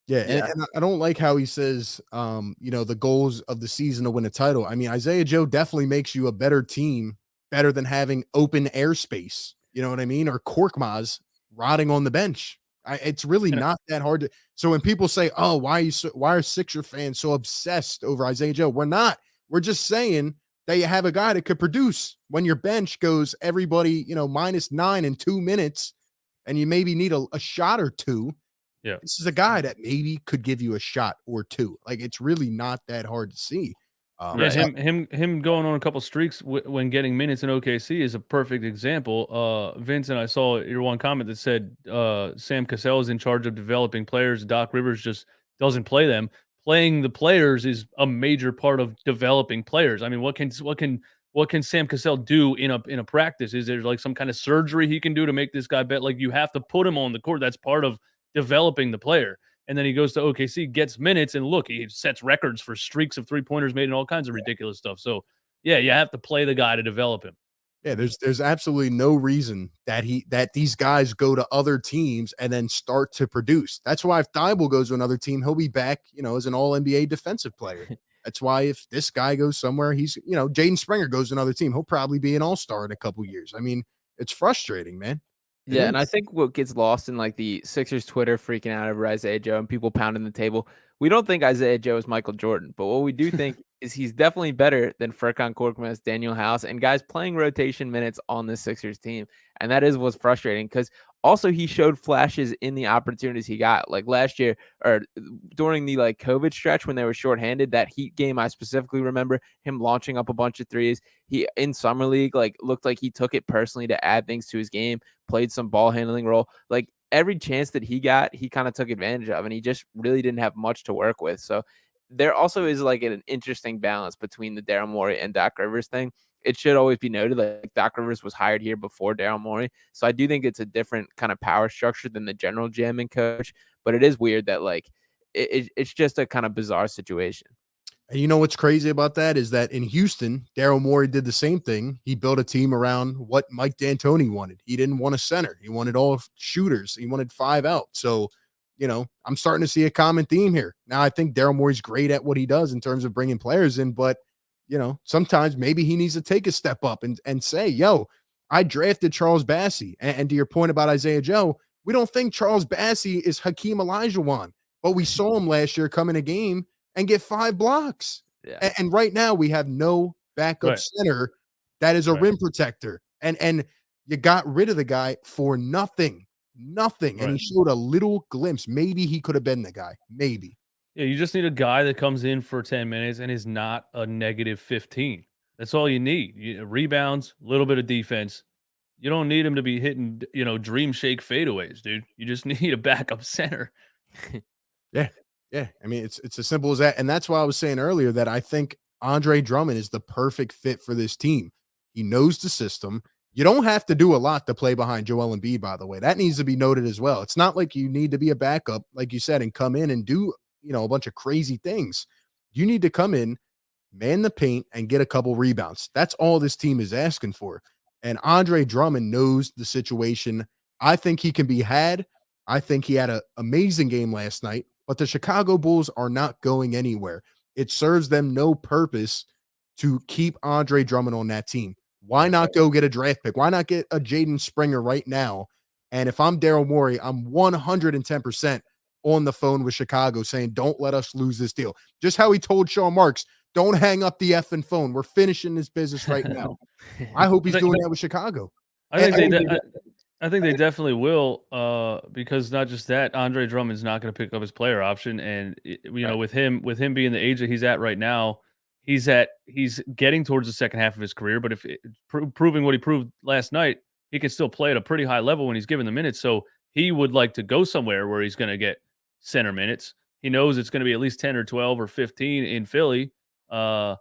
Yeah. And I don't like how he says, the goals of the season to win a title. I mean, Isaiah Joe definitely makes you a better team, better than having open airspace. You know what I mean? Or Korkmaz rotting on the bench. It's really not that hard to. So when people say, "Oh, why are Sixer fans so obsessed over Isaiah Joe?" We're not. We're just saying that you have a guy that could produce when your bench goes everybody, -9 in 2 minutes, and you maybe need a shot or two. Yeah, this is a guy that maybe could give you a shot or two. Like, it's really not that hard to see. Yeah, So, him going on a couple streaks when getting minutes in OKC is a perfect example. Vincent, I saw your one comment that said Sam Cassell is in charge of developing players. Doc Rivers just doesn't play them. Playing the players is a major part of developing players. I mean, what can Sam Cassell do in a practice? Is there like some kind of surgery he can do to make this guy bet? Like you have to put him on the court. That's part of developing the player. And then he goes to OKC, gets minutes, and look, he sets records for streaks of three-pointers made and all kinds of ridiculous stuff. So, yeah, you have to play the guy to develop him. yeah, there's absolutely no reason that these guys go to other teams and then start to produce. That's why if Thibault goes to another team, he'll be back, as an all NBA defensive player. That's why if this guy goes somewhere, he's, Jaden Springer goes to another team, he'll probably be an all-star in a couple years. I mean, it's frustrating, man. Yeah, and I think what gets lost in like the Sixers Twitter freaking out over Isaiah Joe and people pounding the table, we don't think Isaiah Joe is Michael Jordan, but what we do think is he's definitely better than Furkan Korkmaz, Daniel House, and guys playing rotation minutes on the Sixers team. And that is what's frustrating because also he showed flashes in the opportunities he got. Like last year or during the like COVID stretch when they were shorthanded, that Heat game, I specifically remember him launching up a bunch of threes. He in summer league like looked like he took it personally to add things to his game, played some ball handling role. Like every chance that he got, he kind of took advantage of, and he just really didn't have much to work with. So there also is like an interesting balance between the Daryl Morey and Doc Rivers thing. It should always be noted like Doc Rivers was hired here before Daryl Morey. So I do think it's a different kind of power structure than the general GM and coach, but it is weird that like it's just a kind of bizarre situation. And you know what's crazy about that is that in Houston, Daryl Morey did the same thing. He built a team around what Mike D'Antoni wanted. He didn't want a center. He wanted all shooters. He wanted 5 out. So, I'm starting to see a common theme here. Now, I think Daryl Morey's great at what he does in terms of bringing players in, but, sometimes maybe he needs to take a step up and say, yo, I drafted Charles Bassey. And to your point about Isaiah Joe, we don't think Charles Bassey is Hakeem Olajuwon, but we saw him last year come in a game and get 5 blocks. Yeah. And right now we have no backup center that is a rim protector. And you got rid of the guy for nothing. And he showed a little glimpse. Maybe he could have been the guy. Maybe. Yeah, you just need a guy that comes in for 10 minutes and is not a negative 15. That's all you need. Rebounds, a little bit of defense. You don't need him to be hitting, dream shake fadeaways, dude. You just need a backup center. Yeah. Yeah, I mean, it's as simple as that. And that's why I was saying earlier that I think Andre Drummond is the perfect fit for this team. He knows the system. You don't have to do a lot to play behind Joel Embiid, by the way. That needs to be noted as well. It's not like you need to be a backup, like you said, and come in and do, a bunch of crazy things. You need to come in, man the paint, and get a couple rebounds. That's all this team is asking for. And Andre Drummond knows the situation. I think he can be had. I think he had an amazing game last night. But the Chicago Bulls are not going anywhere. It serves them no purpose to keep Andre Drummond on that team. Why not go get a draft pick? Why not get a Jaden Springer right now? And if I'm Daryl Morey, I'm 110% on the phone with Chicago saying, don't let us lose this deal. Just how he told Sean Marks, don't hang up the effing phone. We're finishing this business right now. I hope he's doing that with Chicago. I think they definitely will, because not just that, Andre Drummond's not going to pick up his player option, and with him being the age that he's at right now, he's getting towards the second half of his career. But if proving what he proved last night, he can still play at a pretty high level when he's given the minutes. So he would like to go somewhere where he's going to get center minutes. He knows it's going to be at least 10 or 12 or 15 in Philly. I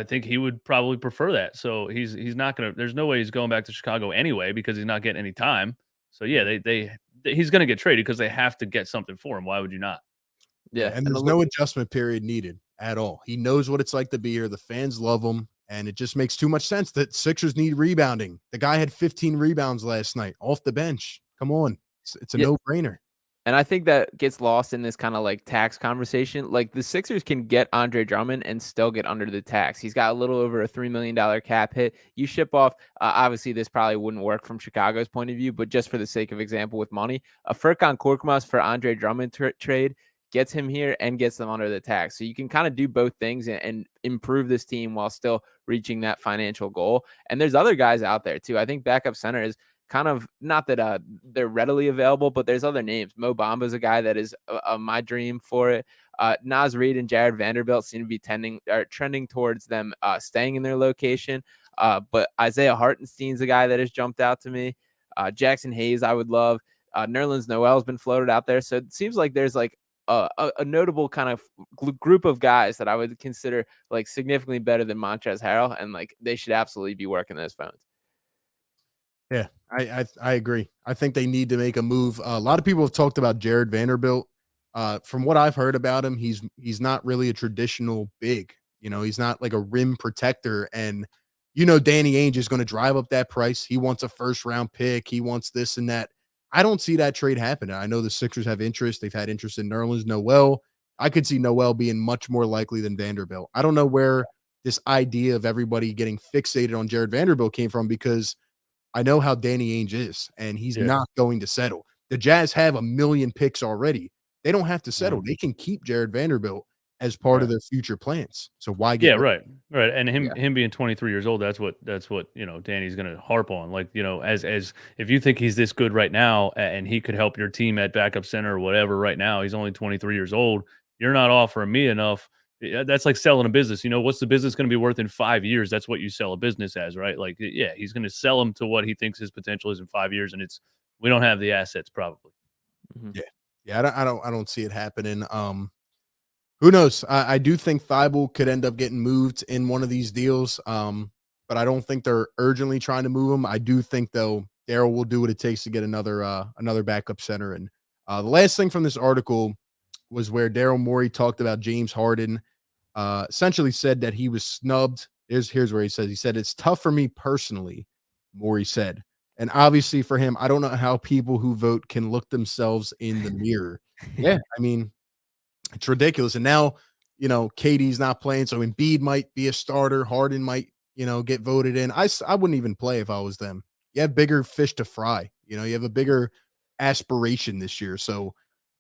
think he would probably prefer that. So he's not going to, there's no way he's going back to Chicago anyway, because he's not getting any time. So yeah, he's going to get traded because they have to get something for him. Why would you not? Yeah. And there's no adjustment period needed at all. He knows what it's like to be here. The fans love him. And it just makes too much sense that Sixers need rebounding. The guy had 15 rebounds last night off the bench. Come on. It's a no-brainer. And I think that gets lost in this kind of like tax conversation. Like the Sixers can get Andre Drummond and still get under the tax. He's got a little over a $3 million cap hit. You ship off, obviously this probably wouldn't work from Chicago's point of view, but just for the sake of example with money, a Furkan Korkmaz for Andre Drummond trade gets him here and gets them under the tax. So you can kind of do both things and improve this team while still reaching that financial goal. And there's other guys out there too. I think backup center is kind of not that they're readily available, but there's other names. Mo Bamba is a guy that is my dream for it. Naz Reid and Jared Vanderbilt seem to be trending towards them staying in their location. But Isaiah Hartenstein's a guy that has jumped out to me. Jackson Hayes, I would love. Nerlens Noel has been floated out there. So it seems like there's like a notable kind of group of guys that I would consider like significantly better than Montrezl Harrell, and like they should absolutely be working those phones. Yeah, I agree. I think they need to make a move. A lot of people have talked about Jared Vanderbilt. From what I've heard about him, he's not really a traditional big. You know, he's not like a rim protector. And Danny Ainge is going to drive up that price. He wants a first round pick. He wants this and that. I don't see that trade happening. I know the Sixers have interest. They've had interest in Nerlens Noel. I could see Noel being much more likely than Vanderbilt. I don't know where this idea of everybody getting fixated on Jared Vanderbilt came from, because I know how Danny Ainge is, and he's not going to settle. The Jazz have 1 million picks already. They don't have to settle. They can keep Jared Vanderbilt as part of their future plans. So why get right. And him being 23 years old, that's what Danny's going to harp on. Like, as if you think he's this good right now and he could help your team at backup center or whatever right now, he's only 23 years old. You're not offering me enough. That's like selling a business. What's the business going to be worth in 5 years? That's what you sell a business as, right? Like, yeah, he's going to sell him to what he thinks his potential is in 5 years, and we don't have the assets probably. Yeah, I don't see it happening. Who knows? I do think Thibault could end up getting moved in one of these deals, but I don't think they're urgently trying to move him. I do think, though, Daryl will do what it takes to get another backup center. And the last thing from this article was where Daryl Morey talked about James Harden, essentially said that he was snubbed. Here's where he said, "It's tough for me personally," Morey said. And obviously for him, I don't know how people who vote can look themselves in the mirror. Yeah, I mean, it's ridiculous. And now, KD's not playing, so Embiid might be a starter. Harden might, get voted in. I wouldn't even play if I was them. You have bigger fish to fry. You have a bigger aspiration this year. So,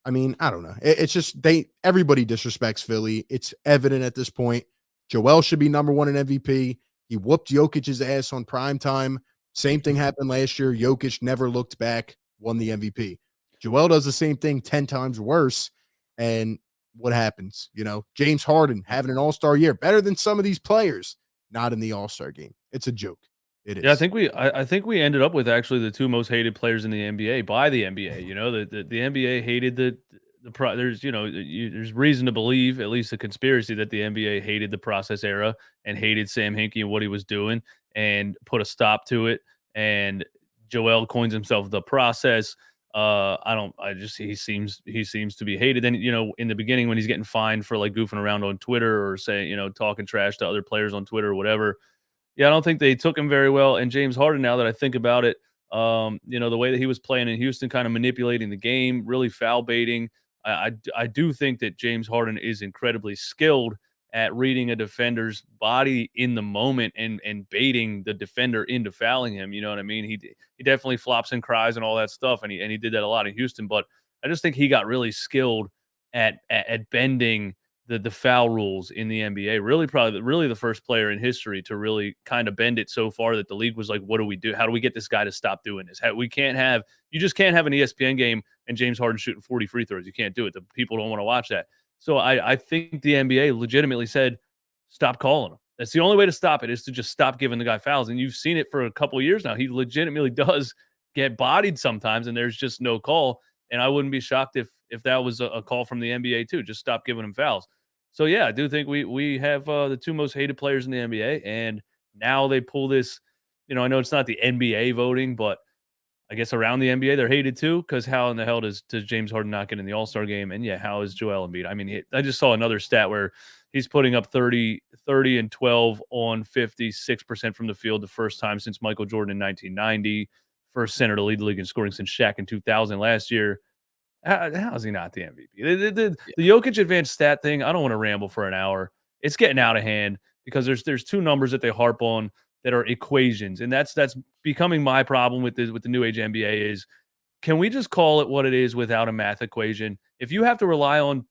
I mean, I don't know. It's just everybody disrespects Philly. It's evident at this point. Joel should be number one in MVP. He whooped Jokic's ass on prime time. Same thing happened last year. Jokic never looked back, won the MVP. Joel does the same thing 10 times worse. And what happens? James Harden having an all-star year, better than some of these players, not in the all-star game. It's a joke. It is. Yeah, I think we ended up with actually the two most hated players in the NBA by the NBA. The NBA hated there's reason to believe, at least a conspiracy, that the NBA hated the process era and hated Sam Hinkie and what he was doing and put a stop to it. And Joel coins himself the process. He seems to be hated. Then, in the beginning when he's getting fined for like goofing around on Twitter or saying, talking trash to other players on Twitter or whatever. Yeah, I don't think they took him very well. And James Harden, now that I think about it, the way that he was playing in Houston, kind of manipulating the game, really foul baiting. I do think that James Harden is incredibly skilled at reading a defender's body in the moment and baiting the defender into fouling him. You know what I mean? He definitely flops and cries and all that stuff, and he did that a lot in Houston. But I just think he got really skilled at bending the foul rules in the NBA. Really the first player in history to really kind of bend it so far that the league was like, what do we do? How do we get this guy to stop doing this? You just can't have an ESPN game and James Harden shooting 40 free throws. You can't do it. The people don't want to watch that. So I think the NBA legitimately said, stop calling him. That's the only way to stop it, is to just stop giving the guy fouls. And you've seen it for a couple of years now. He legitimately does get bodied sometimes, and there's just no call. And I wouldn't be shocked if that was a call from the NBA too. Just stop giving him fouls. So yeah, I do think we have the two most hated players in the NBA, and now they pull this. I know it's not the NBA voting, but I guess around the NBA they're hated too, because how in the hell does James Harden not get in the All-Star game? And yeah, how is Joel Embiid? I mean, I just saw another stat where he's putting up 30 and 12 on 56% from the field the first time since Michael Jordan in 1990. First center to lead the league in scoring since Shaq in 2000 last year. How is he not the MVP? The Jokic advanced stat thing, I don't want to ramble for an hour. It's getting out of hand because there's two numbers that they harp on that are equations, and that's becoming my problem with the new age NBA is, can we just call it what it is without a math equation? If you have to rely on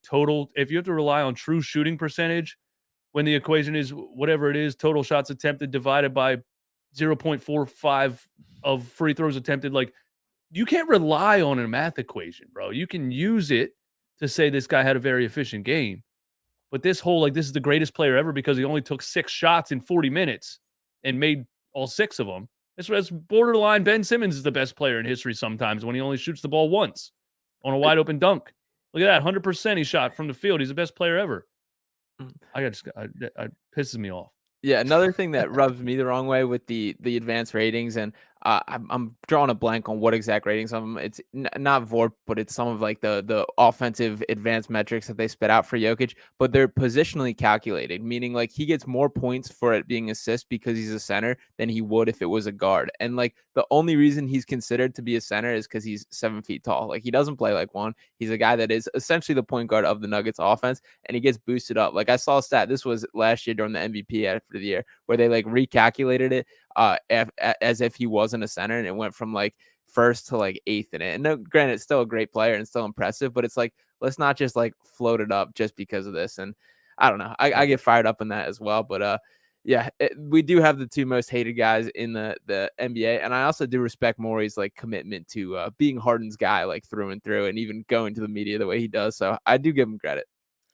true shooting percentage, when the equation is whatever it is, total shots attempted divided by 0.45 of free throws attempted, like, you can't rely on a math equation, bro. You can use it to say this guy had a very efficient game. But this whole, like, this is the greatest player ever because he only took 6 shots in 40 minutes and made all 6 of them. That's borderline. Ben Simmons is the best player in history sometimes when he only shoots the ball once on a wide open dunk. Look at that, 100% he shot from the field. He's the best player ever. It pisses me off. Yeah, another thing that rubs me the wrong way with the advanced ratings, and I'm drawing a blank on what exact ratings of them. It's not VORP, but it's some of like the offensive advanced metrics that they spit out for Jokic, but they're positionally calculated, meaning like he gets more points for it being assist because he's a center than he would if it was a guard. And like the only reason he's considered to be a center is because he's 7 feet tall. Like he doesn't play like one. He's a guy that is essentially the point guard of the Nuggets offense, and he gets boosted up. Like I saw a stat. This was last year during the MVP after the year where they like recalculated it as if he wasn't a center, and it went from like first to like 8th in it. And no, granted, it's still a great player and still impressive, but it's like, let's not just like float it up just because of this. And I don't know, I get fired up in that as well. But yeah, we do have the 2 most hated guys in the NBA, and I also do respect Morey's like commitment to being Harden's guy like through and through, and even going to the media the way he does. So I do give him credit.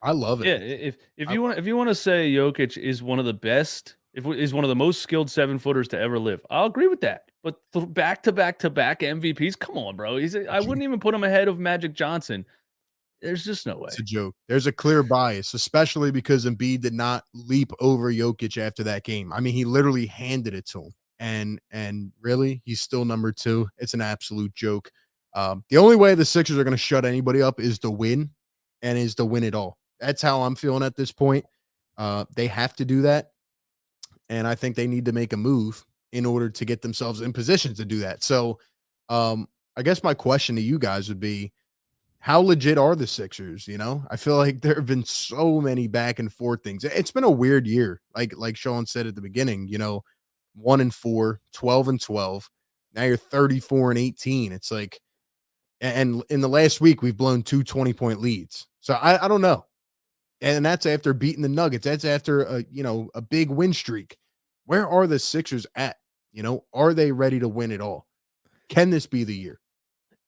I love it. Yeah, if you want to say Jokic is one of the best, is one of the most skilled 7-footers to ever live, I'll agree with that. But back to back MVPs, come on, bro. I wouldn't even put him ahead of Magic Johnson. There's just no way. It's a joke. There's a clear bias, especially because Embiid did not leap over Jokic after that game. I mean, he literally handed it to him, and really, he's still number 2. It's an absolute joke. The only way the Sixers are going to shut anybody up is to win, and is to win it all. That's how I'm feeling at this point. They have to do that, and I think they need to make a move in order to get themselves in position to do that. So, I guess my question to you guys would be, how legit are the Sixers? You know, I feel like there have been so many back and forth things. It's been a weird year. Like Sean said at the beginning, you know, 1-4, 12-12. Now you're 34-18. It's like, and in the last week, we've blown 2 20-point leads. So I don't know. And that's after beating the Nuggets. That's after a big win streak. Where are the Sixers at? You know, are they ready to win it all? Can this be the year?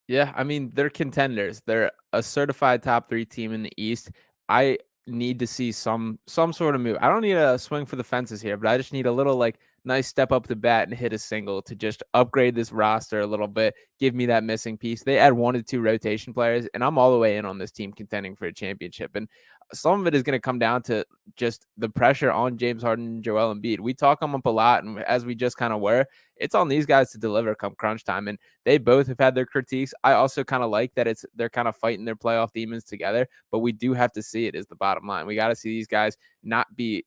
Yeah, I mean, they're contenders. They're a certified top 3 team in the East. I need to see some sort of move. I don't need a swing for the fences here, but I just need a little like nice step up the bat and hit a single to just upgrade this roster a little bit. Give me that missing piece. They add 1 to 2 rotation players, and I'm all the way in on this team contending for a championship. And some of it is going to come down to just the pressure on James Harden and Joel Embiid. We talk them up a lot, and as we just kind of were, it's on these guys to deliver come crunch time. And they both have had their critiques. I also kind of like that they're kind of fighting their playoff demons together, but we do have to see it as the bottom line. We got to see these guys not be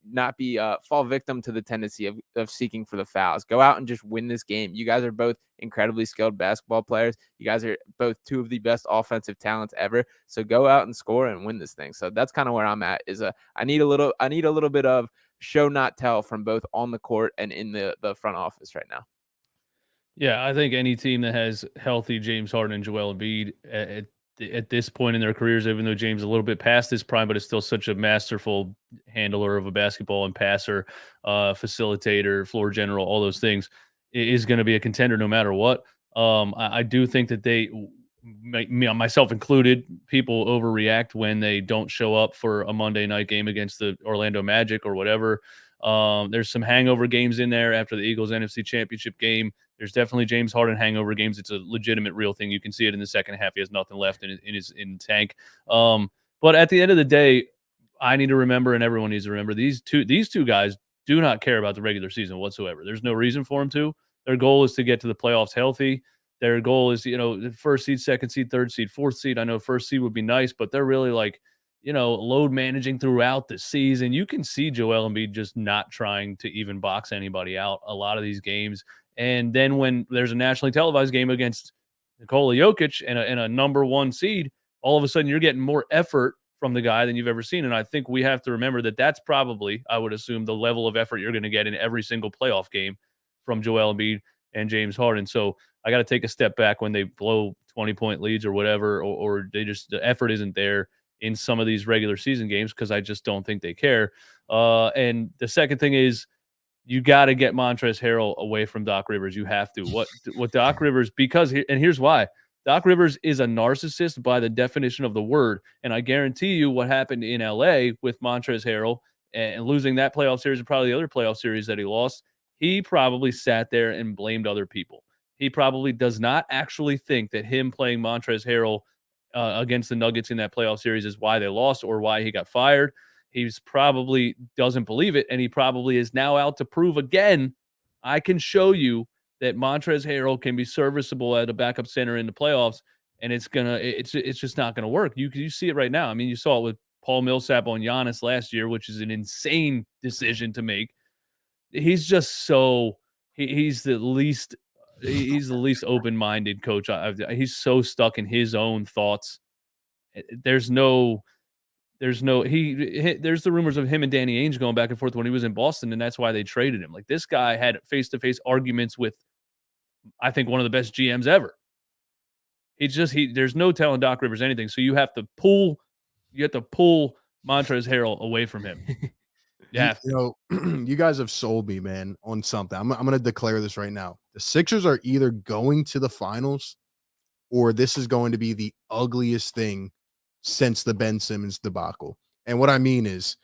fall victim to the tendency of seeking for the fouls. Go out and just win this game. You guys are both incredibly skilled basketball players. You guys are both 2 of the best offensive talents ever. So go out and score and win this thing. So that's kind of where I'm at. I need a little bit of show not tell from both on the court and in the front office right now. Yeah, I think any team that has healthy James Harden and Joel Embiid at this point in their careers, even though James is a little bit past his prime, but is still such a masterful handler of a basketball and passer, facilitator, floor general, all those things, is going to be a contender no matter what. I do think that myself included, people overreact when they don't show up for a Monday night game against the Orlando Magic or whatever. There's some hangover games in there after the Eagles NFC Championship game. There's definitely James Harden hangover games. It's a legitimate, real thing. You can see it in the second half. He has nothing left in his tank. But at the end of the day, I need to remember, and everyone needs to remember, these two guys do not care about the regular season whatsoever. There's no reason for them to. Their goal is to get to the playoffs healthy. Their goal is, the first seed, second seed, third seed, fourth seed. I know first seed would be nice, but they're really like, load managing throughout the season. You can see Joel Embiid just not trying to even box anybody out a lot of these games. And then when there's a nationally televised game against Nikola Jokic and a number 1 seed, all of a sudden you're getting more effort from the guy than you've ever seen. And I think we have to remember that that's probably, I would assume, the level of effort you're going to get in every single playoff game from Joel Embiid and James Harden. So I got to take a step back when they blow 20-point leads or whatever, or they just, the effort isn't there in some of these regular season games because I just don't think they care. And the second thing is, you got to get Montrezl Harrell away from Doc Rivers. You have to. What Doc Rivers, and here's why. Doc Rivers is a narcissist by the definition of the word. And I guarantee you what happened in LA with Montrezl Harrell and losing that playoff series and probably the other playoff series that he lost, he probably sat there and blamed other people. He probably does not actually think that him playing Montrezl Harrell against the Nuggets in that playoff series is why they lost or why he got fired. He's probably doesn't believe it, and he probably is now out to prove again, I can show you that Montrezl Harrell can be serviceable at a backup center in the playoffs, and it's just not gonna work. You see it right now. I mean, you saw it with Paul Millsap on Giannis last year, which is an insane decision to make. He's just so he's the least open-minded coach. He's so stuck in his own thoughts. There's the rumors of him and Danny Ainge going back and forth when he was in Boston, and that's why they traded him. Like, this guy had face-to-face arguments with, I think, one of the best GMs ever. There's no telling Doc Rivers anything. So you have to pull Montrezl Harrell away from him. You know, you guys have sold me, man, on something. I'm going to declare this right now. The Sixers are either going to the finals or this is going to be the ugliest thing since the Ben Simmons debacle. And what I mean is,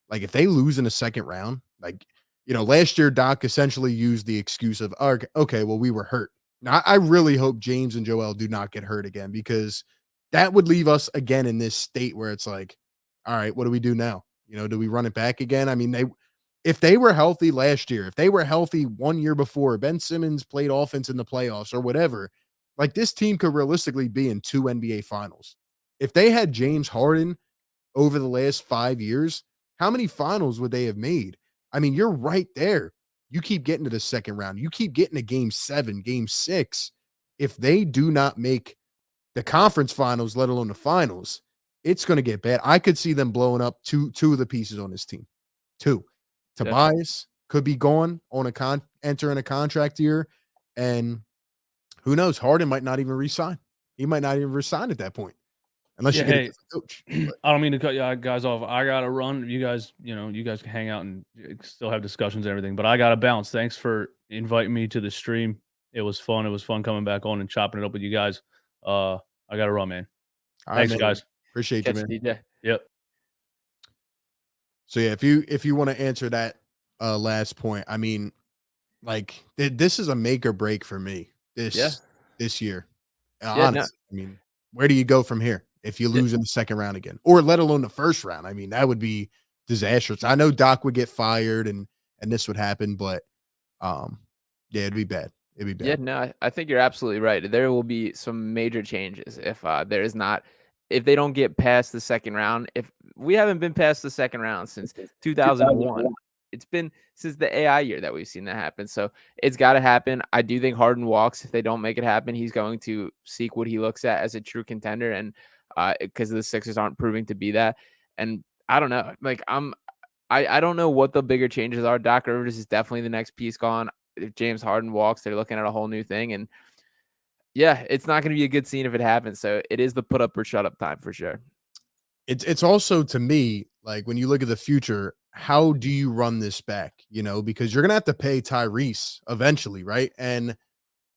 like, if they lose in the second round, like, you know, last year Doc essentially used the excuse of, okay, well, we were hurt. Now, I really hope James and Joel do not get hurt again, because that would leave us again in this state where it's like, all right, what do we do now? You know, do we run it back again? I mean, if they were healthy last year, if they were healthy 1 year before, Ben Simmons played offense in the playoffs or whatever, like, this team could realistically be in 2 NBA finals. If they had James Harden over the last 5 years, how many finals would they have made? I mean, you're right there. You keep getting to the second round. You keep getting to game 7, game 6. If they do not make the conference finals, let alone the finals, it's going to get bad. I could see them blowing up two of the pieces on this team. 2. Tobias could be gone on entering a contract year, and who knows? Harden might not even resign. He might not even resign at that point, unless you get a different coach. I don't mean to cut you guys off. I gotta run. You guys can hang out and still have discussions and everything, but I gotta bounce. Thanks for inviting me to the stream. It was fun. It was fun coming back on and chopping it up with you guys. I gotta run, man. Thanks, guys. Appreciate you, man. DJ. Yep. So yeah, if you want to answer that last point, I mean, like, this is a make or break for me this year. Honestly, I mean, where do you go from here if you lose in the second round again, or let alone the first round? I mean, that would be disastrous. I know Doc would get fired and this would happen, but yeah, it'd be bad. It'd be bad. Yeah, no, I think you're absolutely right. There will be some major changes if they don't get past the second round. If we haven't been past the second round since 2001, it's been since the AI year that we've seen that happen. So it's got to happen. I do think Harden walks. If they don't make it happen, he's going to seek what he looks at as a true contender. And because the Sixers aren't proving to be that. And I don't know, like, I don't know what the bigger changes are. Doc Rivers is definitely the next piece gone. If James Harden walks, they're looking at a whole new thing. And yeah, it's not going to be a good scene if it happens. So it is the put up or shut up time for sure. It's also, to me, like, when you look at the future, how do you run this back? You know, because you're going to have to pay Tyrese eventually, right? And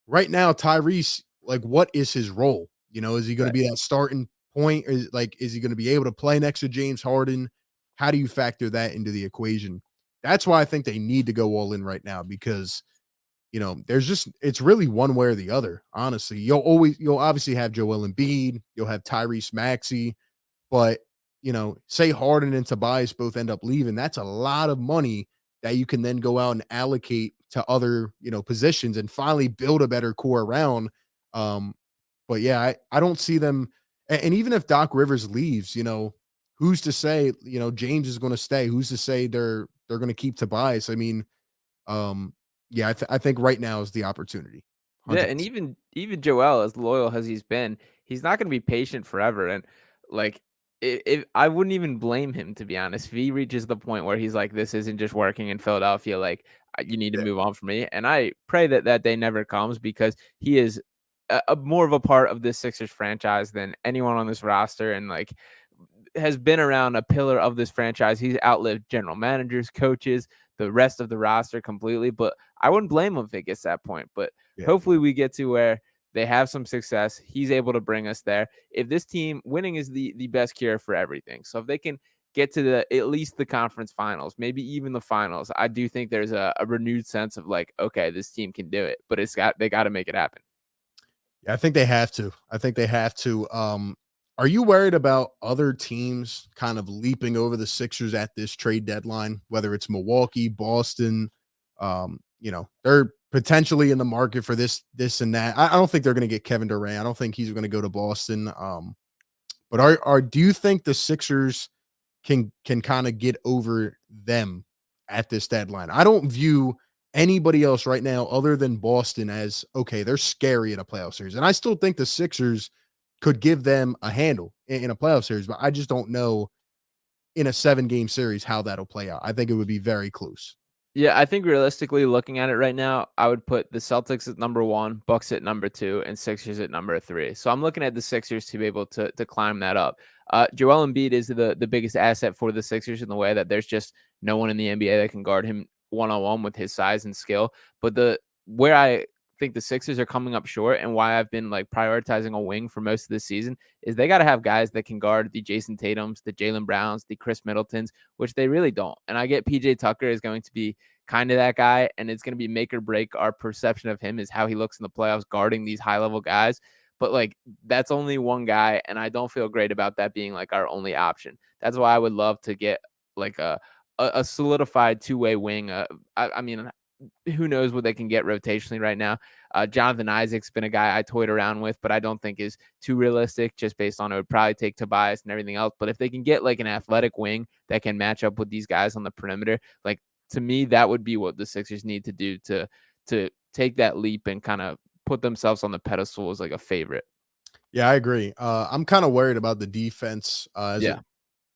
right now, Tyrese, like, what is his role? You know, is he going to be that starting point? Or is he going to be able to play next to James Harden? How do you factor that into the equation? That's why I think they need to go all in right now, because, you know, it's really one way or the other. Honestly, you'll obviously have Joel Embiid, you'll have Tyrese Maxey, but, you know, say Harden and Tobias both end up leaving. That's a lot of money that you can then go out and allocate to other, you know, positions and finally build a better core around. But yeah, I don't see them. And even if Doc Rivers leaves, you know, who's to say, you know, James is going to stay? Who's to say they're going to keep Tobias? I mean, yeah, I think right now is the opportunity. 100%. Yeah, and even Joel, as loyal as he's been, he's not going to be patient forever. And like, if I wouldn't even blame him, to be honest, if he reaches the point where he's like, this isn't just working in Philadelphia, like, you need to move on from me. And I pray that day never comes, because he is a more of a part of this Sixers franchise than anyone on this roster, and like has been around, a pillar of this franchise. He's outlived general managers, coaches, the rest of the roster completely. But I wouldn't blame him if it gets to that point. But hopefully we get to where They have some success. He's able to bring us there. If this team winning is the best cure for everything. So if they can get to at least the conference finals, maybe even the finals, I do think there's a renewed sense of like, okay, this team can do it, but they got to make it happen. Yeah, I think they have to. I think they have to. Are you worried about other teams kind of leaping over the Sixers at this trade deadline, whether it's Milwaukee, Boston? They're potentially in the market for this and that. I don't think they're going to get Kevin Durant. I don't think he's going to go to Boston. But do you think the Sixers can kind of get over them at this deadline? I don't view anybody else right now other than Boston as okay, they're scary in a playoff series. And I still think the Sixers could give them a handle in a playoff series, but I just don't know in a 7-game series how that'll play out. I think it would be very close. Yeah, I think realistically looking at it right now, I would put the Celtics at number 1, Bucks at number 2, and Sixers at number 3. So I'm looking at the Sixers to be able to climb that up. Joel Embiid is the biggest asset for the Sixers in the way that there's just no one in the NBA that can guard him one-on-one with his size and skill. But where I think the Sixers are coming up short and why I've been like prioritizing a wing for most of the season is they got to have guys that can guard the Jason Tatums, the Jaylen Browns, the Chris Middletons, which they really don't. And I get PJ Tucker is going to be kind of that guy, and it's going to be make or break our perception of him is how he looks in the playoffs guarding these high-level guys. But like that's only one guy, and I don't feel great about that being like our only option. That's why I would love to get like a solidified two-way wing. I mean, who knows what they can get rotationally right now. Jonathan Isaac's been a guy I toyed around with, but I don't think is too realistic just based on it would probably take Tobias and everything else. But if they can get like an athletic wing that can match up with these guys on the perimeter, like to me, that would be what the Sixers need to do to take that leap and kind of put themselves on the pedestal as like a favorite. Yeah, I agree. I'm kind of worried about the defense as it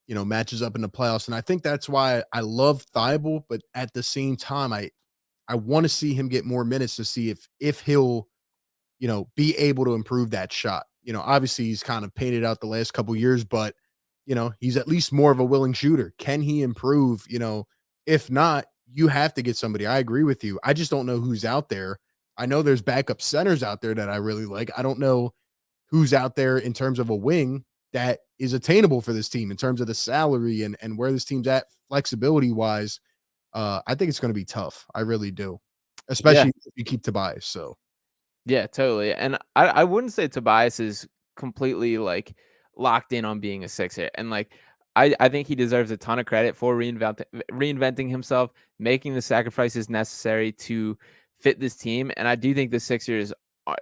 matches up in the playoffs. And I think that's why I love Thibault, but at the same time, I want to see him get more minutes to see if he'll, be able to improve that shot. Obviously he's kind of painted out the last couple years, but he's at least more of a willing shooter. Can he improve? If not, you have to get somebody. I agree with you. I just don't know who's out there. I know there's backup centers out there that I really like. I don't know who's out there in terms of a wing that is attainable for this team in terms of the salary and where this team's at flexibility wise. I think it's going to be tough. I really do, especially if you keep Tobias. So, yeah, totally. And I wouldn't say Tobias is completely like locked in on being a Sixer. And like, I think he deserves a ton of credit for reinventing himself, making the sacrifices necessary to fit this team. And I do think the Sixers,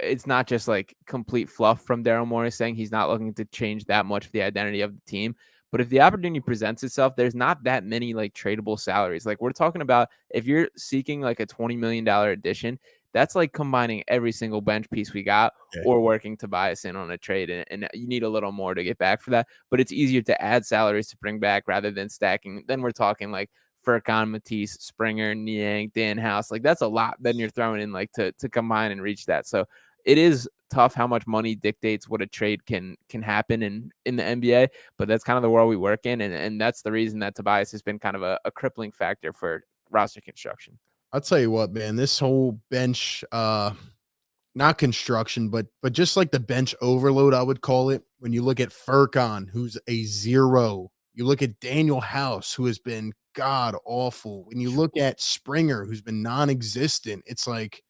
it's not just like complete fluff from Daryl Morey saying he's not looking to change that much of the identity of the team. But if the opportunity presents itself, there's not that many like tradable salaries. Like we're talking about if you're seeking like a $20 million addition, that's like combining every single bench piece we got or working Tobias in on a trade. And you need a little more to get back for that. But it's easier to add salaries to bring back rather than stacking. Then we're talking like Furkan, Matisse, Springer, Niang, Dan House. Like that's a lot. Then you're throwing in like to combine and reach that. So it is tough how much money dictates what a trade can happen in the NBA. But that's kind of the world we work in. And that's the reason that Tobias has been kind of a crippling factor for roster construction. I'll tell you what, man, this whole bench, not construction, but just like the bench overload, I would call it. When you look at Furkan, who's a 0, you look at Daniel House, who has been god awful. When you look at Springer, who's been non-existent, it's like,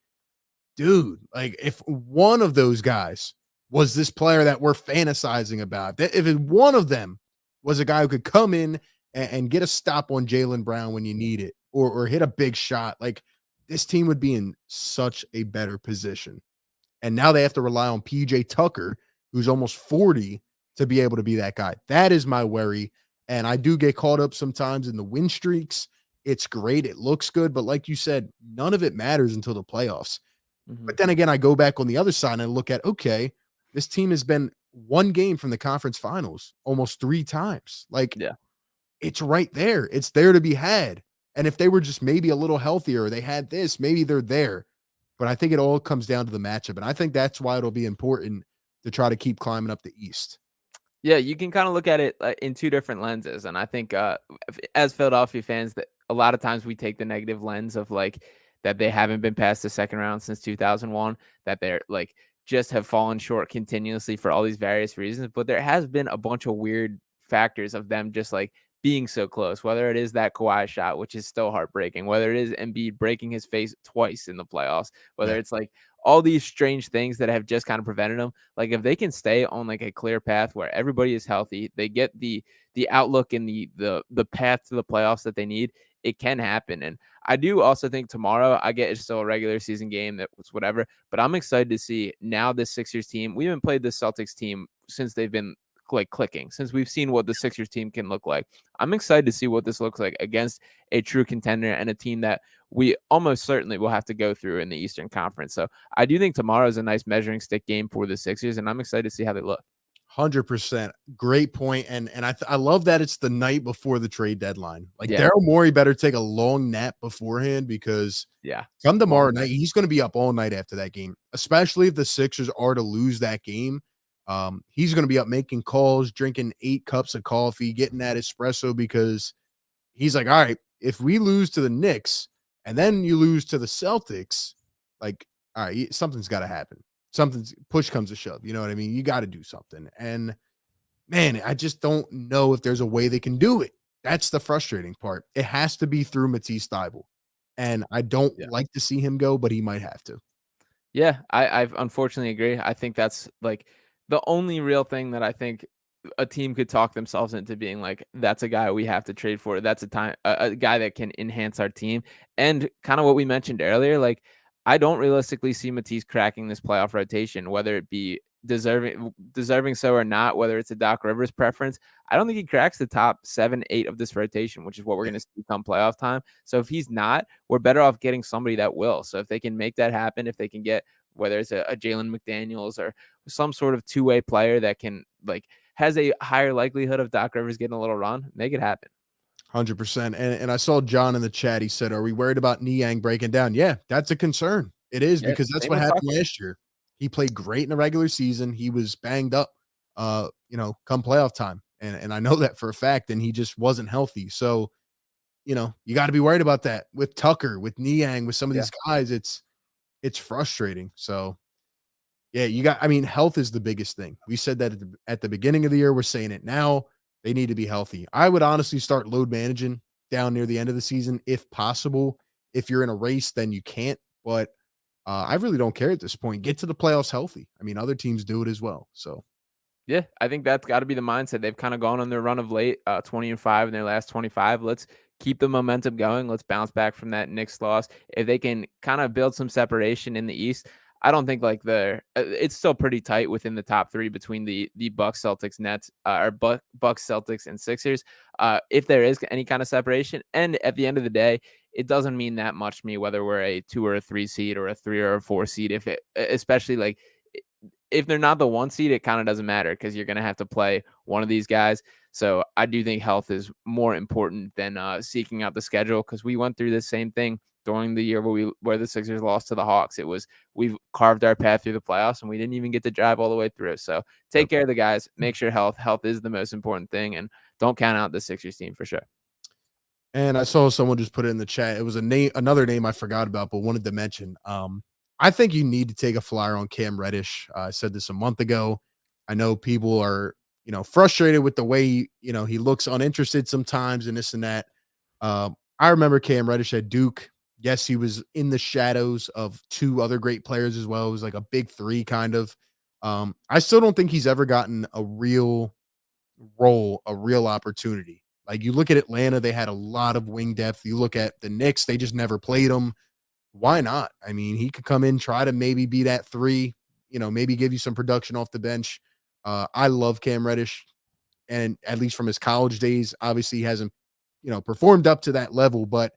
dude, like if one of those guys was this player that we're fantasizing about, that if one of them was a guy who could come in and get a stop on Jaylen Brown when you need it, or hit a big shot, like this team would be in such a better position. And now they have to rely on PJ Tucker, who's almost 40, to be able to be that guy. That is my worry. And I do get caught up sometimes in the win streaks. It's great. It looks good. But like you said, none of it matters until the playoffs. Mm-hmm. But then again, I go back on the other side and I look at, okay, this team has been one game from the conference finals almost 3 times. Like, it's right there. It's there to be had. And if they were just maybe a little healthier, they had this, maybe they're there. But I think it all comes down to the matchup. And I think that's why it'll be important to try to keep climbing up the East. Yeah, you can kind of look at it in 2 different lenses. And I think as Philadelphia fans, that a lot of times we take the negative lens of like that they haven't been past the second round since 2001, that they're like just have fallen short continuously for all these various reasons. But there has been a bunch of weird factors of them just like being so close, whether it is that Kawhi shot, which is still heartbreaking, whether it is Embiid breaking his face twice in the playoffs, whether Yeah. it's like all these strange things that have just kind of prevented them. Like if they can stay on like a clear path where everybody is healthy, they get the outlook and the path to the playoffs that they need, it can happen. And I do also think tomorrow, I get it's still a regular season game, that was whatever, but I'm excited to see now this Sixers team. We haven't played the Celtics team since they've been like clicking, since we've seen what the Sixers team can look like. I'm excited to see what this looks like against a true contender and a team that we almost certainly will have to go through in the Eastern Conference. So I do think tomorrow is a nice measuring stick game for the Sixers, and I'm excited to see how they look. 100%. Great point. And I love that it's the night before the trade deadline. Like Yeah. Daryl Morey better take a long nap beforehand, because Yeah. come tomorrow night, he's going to be up all night after that game, especially if the Sixers are to lose that game. He's going to be up making calls, drinking 8 cups of coffee, getting that espresso, because he's like, all right, if we lose to the Knicks and then you lose to the Celtics, like, all right, something's got to happen. Something's push comes to shove. You know what I mean? You got to do something. And man, I just don't know if there's a way they can do it. That's the frustrating part. It has to be through Matisse Thybulle. And I don't like to see him go, but he might have to. Yeah, I've unfortunately agree. I think that's like the only real thing that I think a team could talk themselves into being like, that's a guy we have to trade for. That's a guy that can enhance our team. And kind of what we mentioned earlier, like I don't realistically see Matisse cracking this playoff rotation, whether it be deserving so or not, whether it's a Doc Rivers preference. I don't think he cracks the top 7, 8 of this rotation, which is what we're going to see come playoff time. So if he's not, we're better off getting somebody that will. So if they can make that happen, if they can get, whether it's a Jalen McDaniels or some sort of two-way player that can like has a higher likelihood of Doc Rivers getting a little run, make it happen. 100%. And I saw John in the chat. He said, are we worried about Niang breaking down? Yeah, that's a concern. It is, because that's what happened last year. He played great in the regular season. He was banged up, come playoff time. And I know that for a fact. And he just wasn't healthy. So, you got to be worried about that with Tucker, with Niang, with some of these guys. It's frustrating. So, yeah, health is the biggest thing. We said that at the beginning of the year. We're saying it now. They need to be healthy. I would honestly start load managing down near the end of the season if possible. If you're in a race, then you can't. But I really don't care at this point. Get to the playoffs healthy. Other teams do it as well. So, yeah, I think that's got to be the mindset. They've kind of gone on their run of late, 20-5 in their last 25. Let's keep the momentum going. Let's bounce back from that Knicks loss. If they can kind of build some separation in the East, I don't think like it's still pretty tight within the top 3 between the Bucks, Celtics, Nets, or Bucks, Celtics, and Sixers. If there is any kind of separation, and at the end of the day, it doesn't mean that much to me whether we're a 2 or a 3 seed or a 3 or a 4 seed. Especially like if they're not the 1 seed, it kind of doesn't matter because you're going to have to play one of these guys. So I do think health is more important than seeking out the schedule, because we went through the same thing during the year where the Sixers lost to the Hawks. We've carved our path through the playoffs and we didn't even get to drive all the way through. So take care of the guys, make sure health is the most important thing, and don't count out the Sixers team for sure. And I saw someone just put it in the chat. It was another name I forgot about, but wanted to mention. I think you need to take a flyer on Cam Reddish. I said this a month ago. I know people are, frustrated with the way, he looks uninterested sometimes and this and that. I remember Cam Reddish at Duke. Yes, he was in the shadows of 2 other great players as well. It was like a big 3 kind of. I still don't think he's ever gotten a real role, a real opportunity. Like you look at Atlanta, they had a lot of wing depth. You look at the Knicks, they just never played him. Why not? He could come in, try to maybe be that 3, maybe give you some production off the bench. I love Cam Reddish, and at least from his college days, obviously he hasn't, performed up to that level, but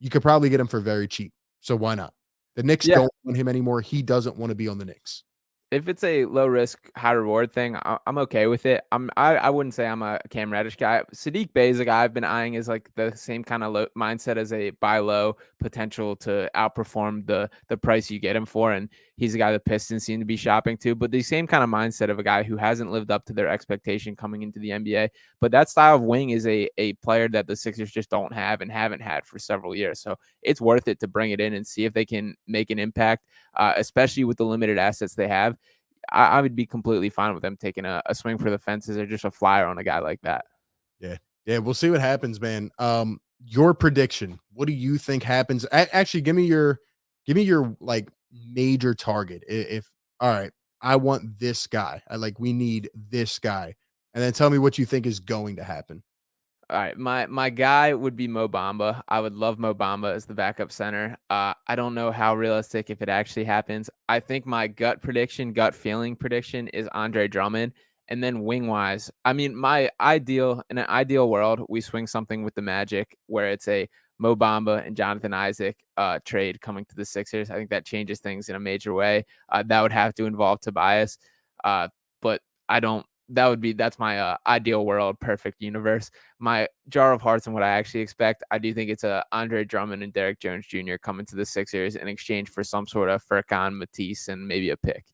you could probably get him for very cheap. So why not? The Knicks don't want him anymore. He doesn't want to be on the Knicks. If it's a low risk, high reward thing, I'm okay with it. I wouldn't say I'm a Cam Reddish guy. Sadiq Bey is a guy I've been eyeing as like the same kind of mindset as a buy low potential to outperform the price you get him for. And he's a guy the Pistons seem to be shopping to, but the same kind of mindset of a guy who hasn't lived up to their expectation coming into the NBA. But that style of wing is a player that the Sixers just don't have and haven't had for several years. So it's worth it to bring it in and see if they can make an impact, especially with the limited assets they have. I would be completely fine with them taking a swing for the fences or just a flyer on a guy like that. Yeah. Yeah. We'll see what happens, man. Your prediction. What do you think happens? Actually, give me your like major target. If all right, I want this guy. We need this guy. And then tell me what you think is going to happen. All right, my guy would be Mo Bamba. I would love Mo Bamba as the backup center. I don't know how realistic if it actually happens. I think my gut feeling prediction is Andre Drummond. And then wing wise, I mean, in an ideal world, we swing something with the Magic where it's a Mo Bamba and Jonathan Isaac trade coming to the Sixers. I think that changes things in a major way. That would have to involve Tobias, but I don't. That's my ideal world, perfect universe. My jar of hearts and what I actually expect, I do think it's a Andre Drummond and Derek Jones Jr. coming to the Sixers in exchange for some sort of Furkan, Matisse, and maybe a pick.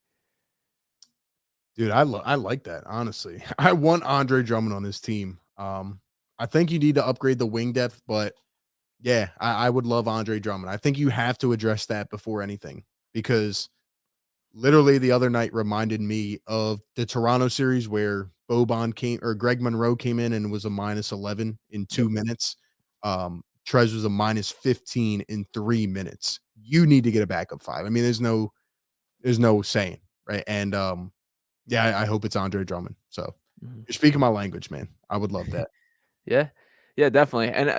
Dude, I like that, honestly. I want Andre Drummond on this team. I think you need to upgrade the wing depth, but yeah, I would love Andre Drummond. I think you have to address that before anything because literally the other night reminded me of the Toronto series where Greg Monroe came in and was a -11 in 2 minutes. Trez was a -15 in 3 minutes. You need to get a backup 5. I mean, there's no saying, right? And yeah, I hope it's Andre Drummond. So you're speaking my language, man. I would love that. Yeah. Yeah, definitely. And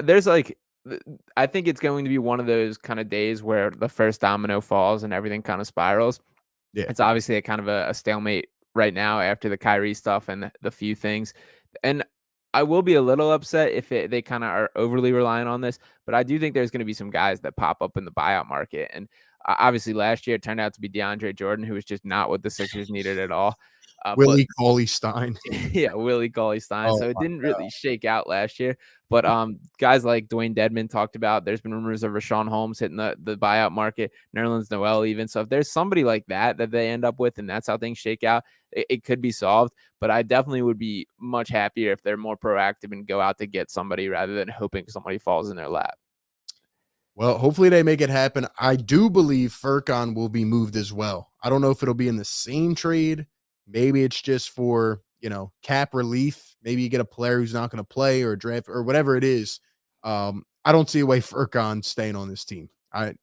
I think it's going to be one of those kind of days where the first domino falls and everything kind of spirals. Yeah. It's obviously a kind of a stalemate right now after the Kyrie stuff and the few things. And I will be a little upset if they kind of are overly reliant on this, but I do think there's going to be some guys that pop up in the buyout market. And obviously last year it turned out to be DeAndre Jordan, who was just not what the Sixers needed at all. Willie Cauley-Stein. Yeah, Willie Cauley-Stein. Oh So it didn't really shake out last year. But guys like Dwayne Dedman talked about, there's been rumors of Rashawn Holmes hitting the buyout market, Nerlens Noel even. So if there's somebody like that they end up with and that's how things shake out, it could be solved. But I definitely would be much happier if they're more proactive and go out to get somebody rather than hoping somebody falls in their lap. Well, hopefully they make it happen. I do believe Furkan will be moved as well. I don't know if it'll be in the same trade. Maybe it's just for, cap relief. Maybe you get a player who's not going to play or draft or whatever it is. I don't see a way Furkan staying on this team. I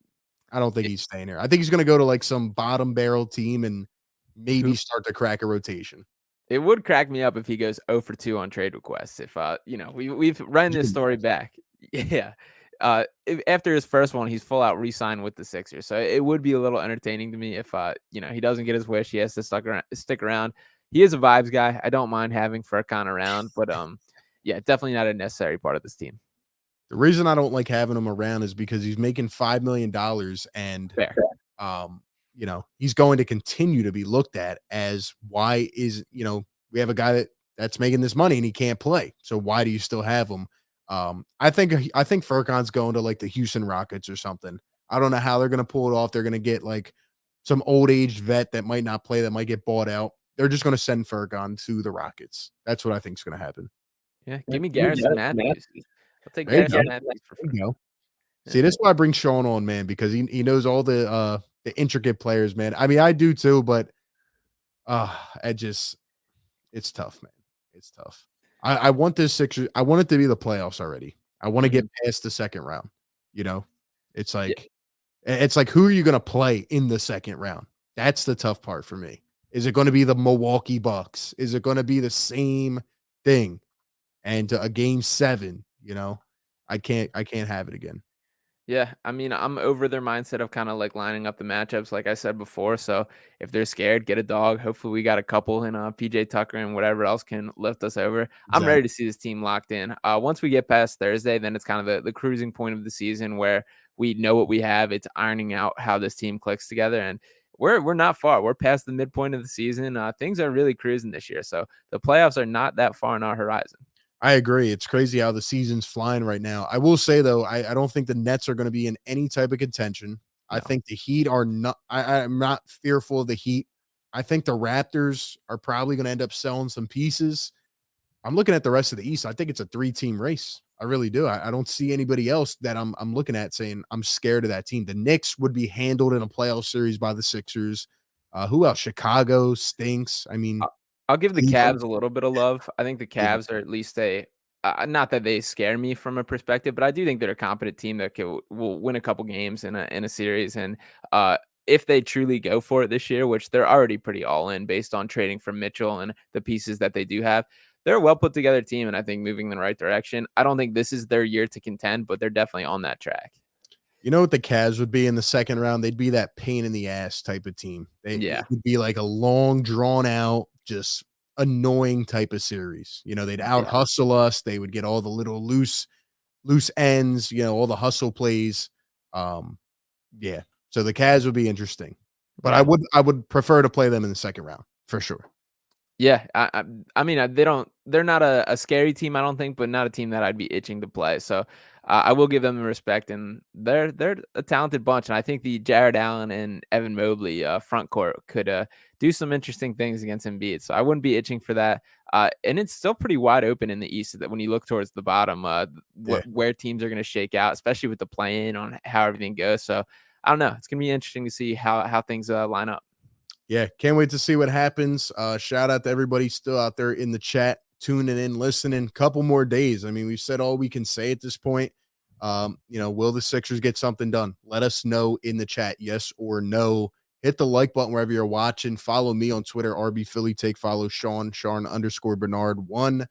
don't think he's staying there. I think he's going to go to like some bottom barrel team and maybe start to crack a rotation. It would crack me up if he goes 0 for 2 on trade requests. If we've run this story back. Yeah. After his first one, he's full out re-signed with the Sixers. So it would be a little entertaining to me if he doesn't get his wish. He has to stick around. He is a vibes guy. I don't mind having Furkan around, but yeah, definitely not a necessary part of this team. The reason I don't like having him around is because he's making $5 million and Fair. He's going to continue to be looked at as why is, we have a guy that's making this money and he can't play. So why do you still have him? I think Furkan's going to like the Houston Rockets or something. I don't know how they're going to pull it off. They're going to get like some old age vet that might not play, that might get bought out. They're just going to send Furkan to the Rockets. That's what I think is going to happen. Yeah, give me Garrison Matthews. I'll take Garrison Matthews for free. See, that's why I bring Sean on, man, because he knows all the intricate players, man. I mean, I do too, but it's tough, man. It's tough. I want this Sixers. I want it to be the playoffs already. I want to get past the second round. It's like who are you going to play in the second round? That's the tough part for me. Is it going to be the Milwaukee Bucks? Is it going to be the same thing? And a game 7, I can't have it again. Yeah, I mean, I'm over their mindset of kind of like lining up the matchups, like I said before. So if they're scared, get a dog. Hopefully, we got a couple in PJ Tucker and whatever else can lift us over. Exactly. I'm ready to see this team locked in. Once we get past Thursday, then it's kind of the cruising point of the season where we know what we have. It's ironing out how this team clicks together. And we're not far. We're past the midpoint of the season. Things are really cruising this year. So the playoffs are not that far on our horizon. I agree. It's crazy how the season's flying right now. I will say though, I don't think the Nets are going to be in any type of contention. I No. think the Heat are not. I'm not fearful of the Heat. I think the Raptors are probably going to end up selling some pieces. I'm looking at the rest of the East. I think it's a 3-team race. I really do. I don't see anybody else that I'm looking at saying I'm scared of that team. The Knicks would be handled in a playoff series by the Sixers. Who else? Chicago stinks. I mean, I'll give the Cleveland. Cavs a little bit of love. I think the Yeah, Cavs are at least not that they scare me from a perspective, but I do think they're a competent team that will win a couple games in a series. And if they truly go for it this year, which they're already pretty all in based on trading for Mitchell and the pieces that they do have, they're a well put together team, and I think moving in the right direction. I don't think this is their year to contend, but they're definitely on that track. You know what the Cavs would be in the second round? They'd be that pain in the ass type of team. Yeah. It would be like a long, drawn out, just annoying type of series. They'd out hustle us. They would get all the little loose ends, all the hustle plays. Yeah. So the Cavs would be interesting, but Yeah. I would prefer to play them in the second round for sure. Yeah, I mean, they're not a scary team, I don't think, but not a team that I'd be itching to play. So I will give them the respect, and they're a talented bunch. And I think the Jared Allen and Evan Mobley front court could do some interesting things against Embiid. So I wouldn't be itching for that. And it's still pretty wide open in the East that when you look towards the bottom, where teams are going to shake out, especially with the play-in on how everything goes. So I don't know. It's going to be interesting to see how things line up. Yeah, can't wait to see what happens. Shout out to everybody still out there in the chat, tuning in, listening. Couple more days. I mean, we've said all we can say at this point. Will the Sixers get something done? Let us know in the chat, yes or no. Hit the like button wherever you're watching. Follow me on Twitter, RB Philly Take. Follow Sean _Bernard1.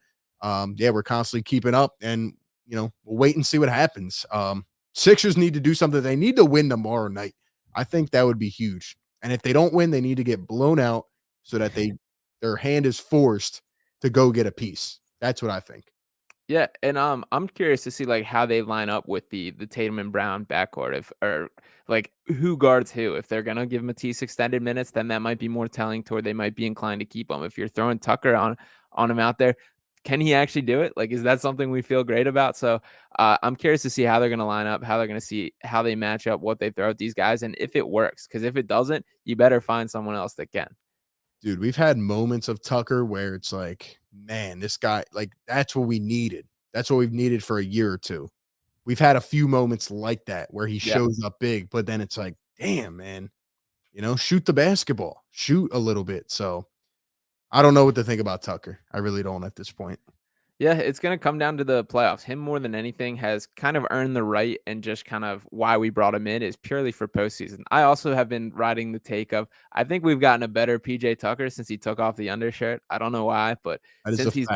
We're constantly keeping up, and we'll wait and see what happens. Sixers need to do something. They need to win tomorrow night. I think that would be huge. And if they don't win, they need to get blown out so that their hand is forced to go get a piece. That's what I think. Yeah, and I'm curious to see like how they line up with the Tatum and Brown backcourt, or like who guards who. If they're gonna give Matisse extended minutes, then that might be more telling toward they might be inclined to keep him. If you're throwing Tucker on him out there, can he actually do it? Like, is that something we feel great about? So I'm curious to see how they're gonna line up, how they're gonna see how they match up, what they throw at these guys, and if it works. Because if it doesn't, you better find someone else that can. Dude, we've had moments of Tucker where it's like, man, this guy, like, that's what we needed. That's what we've needed for a year or two. We've had a few moments like that where he shows up big, but then it's like, damn, man, shoot the basketball, shoot a little bit. So I don't know what to think about Tucker. I really don't at this point. Yeah, it's going to come down to the playoffs. Him more than anything has kind of earned the right, and just kind of why we brought him in is purely for postseason. I also have been riding the take of, I think we've gotten a better PJ Tucker since he took off the undershirt. I don't know why, but since he's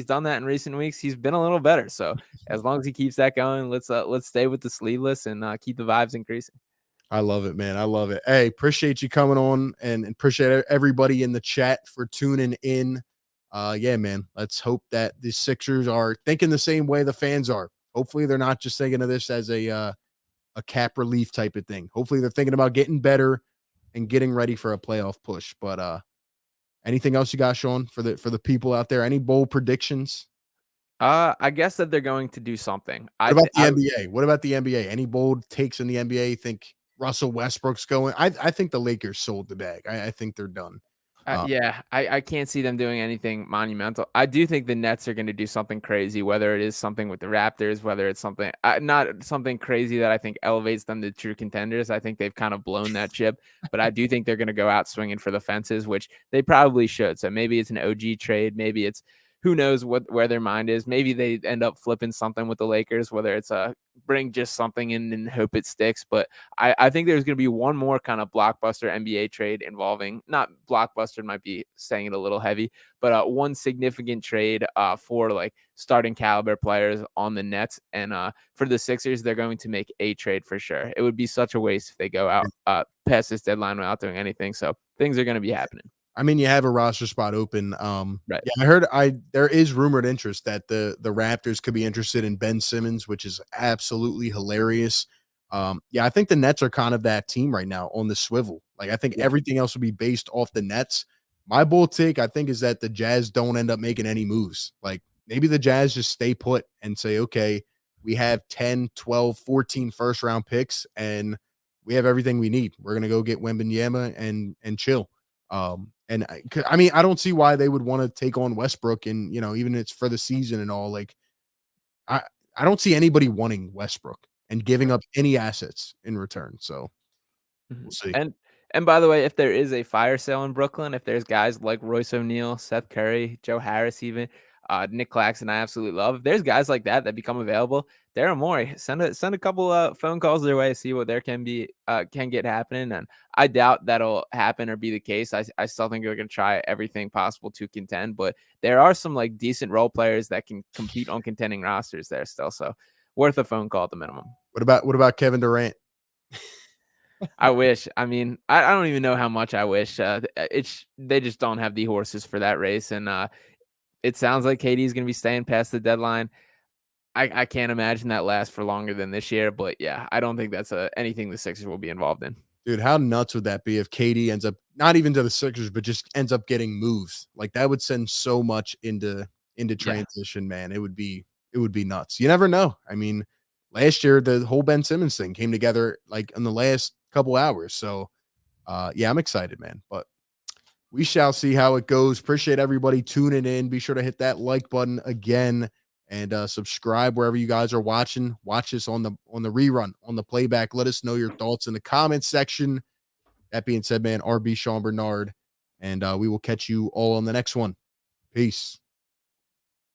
done that in recent weeks, he's been a little better. So as long as he keeps that going, let's stay with the sleeveless and keep the vibes increasing. I love it, man. I love it. Hey, appreciate you coming on, and appreciate everybody in the chat for tuning in. Man, let's hope that the Sixers are thinking the same way the fans are. Hopefully they're not just thinking of this as a cap relief type of thing. Hopefully they're thinking about getting better and getting ready for a playoff push. But anything else you got, Sean, for the people out there? Any bold predictions? I guess that they're going to do something. What about the NBA? What about the NBA? Any bold takes in the NBA? You think Russell Westbrook's going? I think the Lakers sold the bag. I think they're done. I can't see them doing anything monumental. I do think the Nets are going to do something crazy, whether it is something with the Raptors, whether it's something not something crazy that I think elevates them to true contenders. I think they've kind of blown that chip, but I do think they're going to go out swinging for the fences, which they probably should. So maybe it's an OG trade, maybe it's who knows where their mind is. Maybe they end up flipping something with the Lakers, whether it's bring just something in and hope it sticks. But I think there's going to be one more kind of blockbuster NBA trade involving, not blockbuster, might be saying it a little heavy, but one significant trade for like starting caliber players on the Nets. And for the Sixers, they're going to make a trade for sure. It would be such a waste if they go out past this deadline without doing anything. So things are going to be happening. I mean, you have a roster spot open. Right. Yeah, I heard there is rumored interest that the Raptors could be interested in Ben Simmons, which is absolutely hilarious. I think the Nets are kind of that team right now on the swivel. Like, I think Yeah. everything else would be based off the Nets. My bold take, I think, is that the Jazz don't end up making any moves. Like, maybe the Jazz just stay put and say, okay, we have 10, 12, 14 first round picks and we have everything we need. We're going to go get Wembanyama and chill. I mean, I don't see why they would want to take on Westbrook and, even it's for the season and all. Like, I, I don't see anybody wanting Westbrook and giving up any assets in return. So we'll see. And by the way, if there is a fire sale in Brooklyn, if there's guys like Royce O'Neal, Seth Curry, Joe Harris, even Nick Claxton, I absolutely love. If there's guys like that become available, Daryl Morey, send a couple phone calls their way, see what there can get happening. And I doubt that'll happen or be the case. I still think they're going to try everything possible to contend, but there are some like decent role players that can compete on contending rosters there still. So worth a phone call at the minimum. What about Kevin Durant? I wish. I mean, I don't even know how much I wish. They just don't have the horses for that race, and it sounds like KD is going to be staying past the deadline. I can't imagine that lasts for longer than this year, but yeah, I don't think that's anything the Sixers will be involved in. Dude, how nuts would that be if KD ends up not even to the Sixers, but just ends up getting moves? Like, that would send so much into transition, man. It would be nuts. You never know. I mean, last year the whole Ben Simmons thing came together like in the last couple hours. So yeah, I'm excited, man. But we shall see how it goes. Appreciate everybody tuning in. Be sure to hit that like button again and subscribe wherever you guys are watching. Watch us on the rerun, on the playback. Let us know your thoughts in the comments section. That being said, man, RB Sean Barnard, and we will catch you all on the next one. Peace.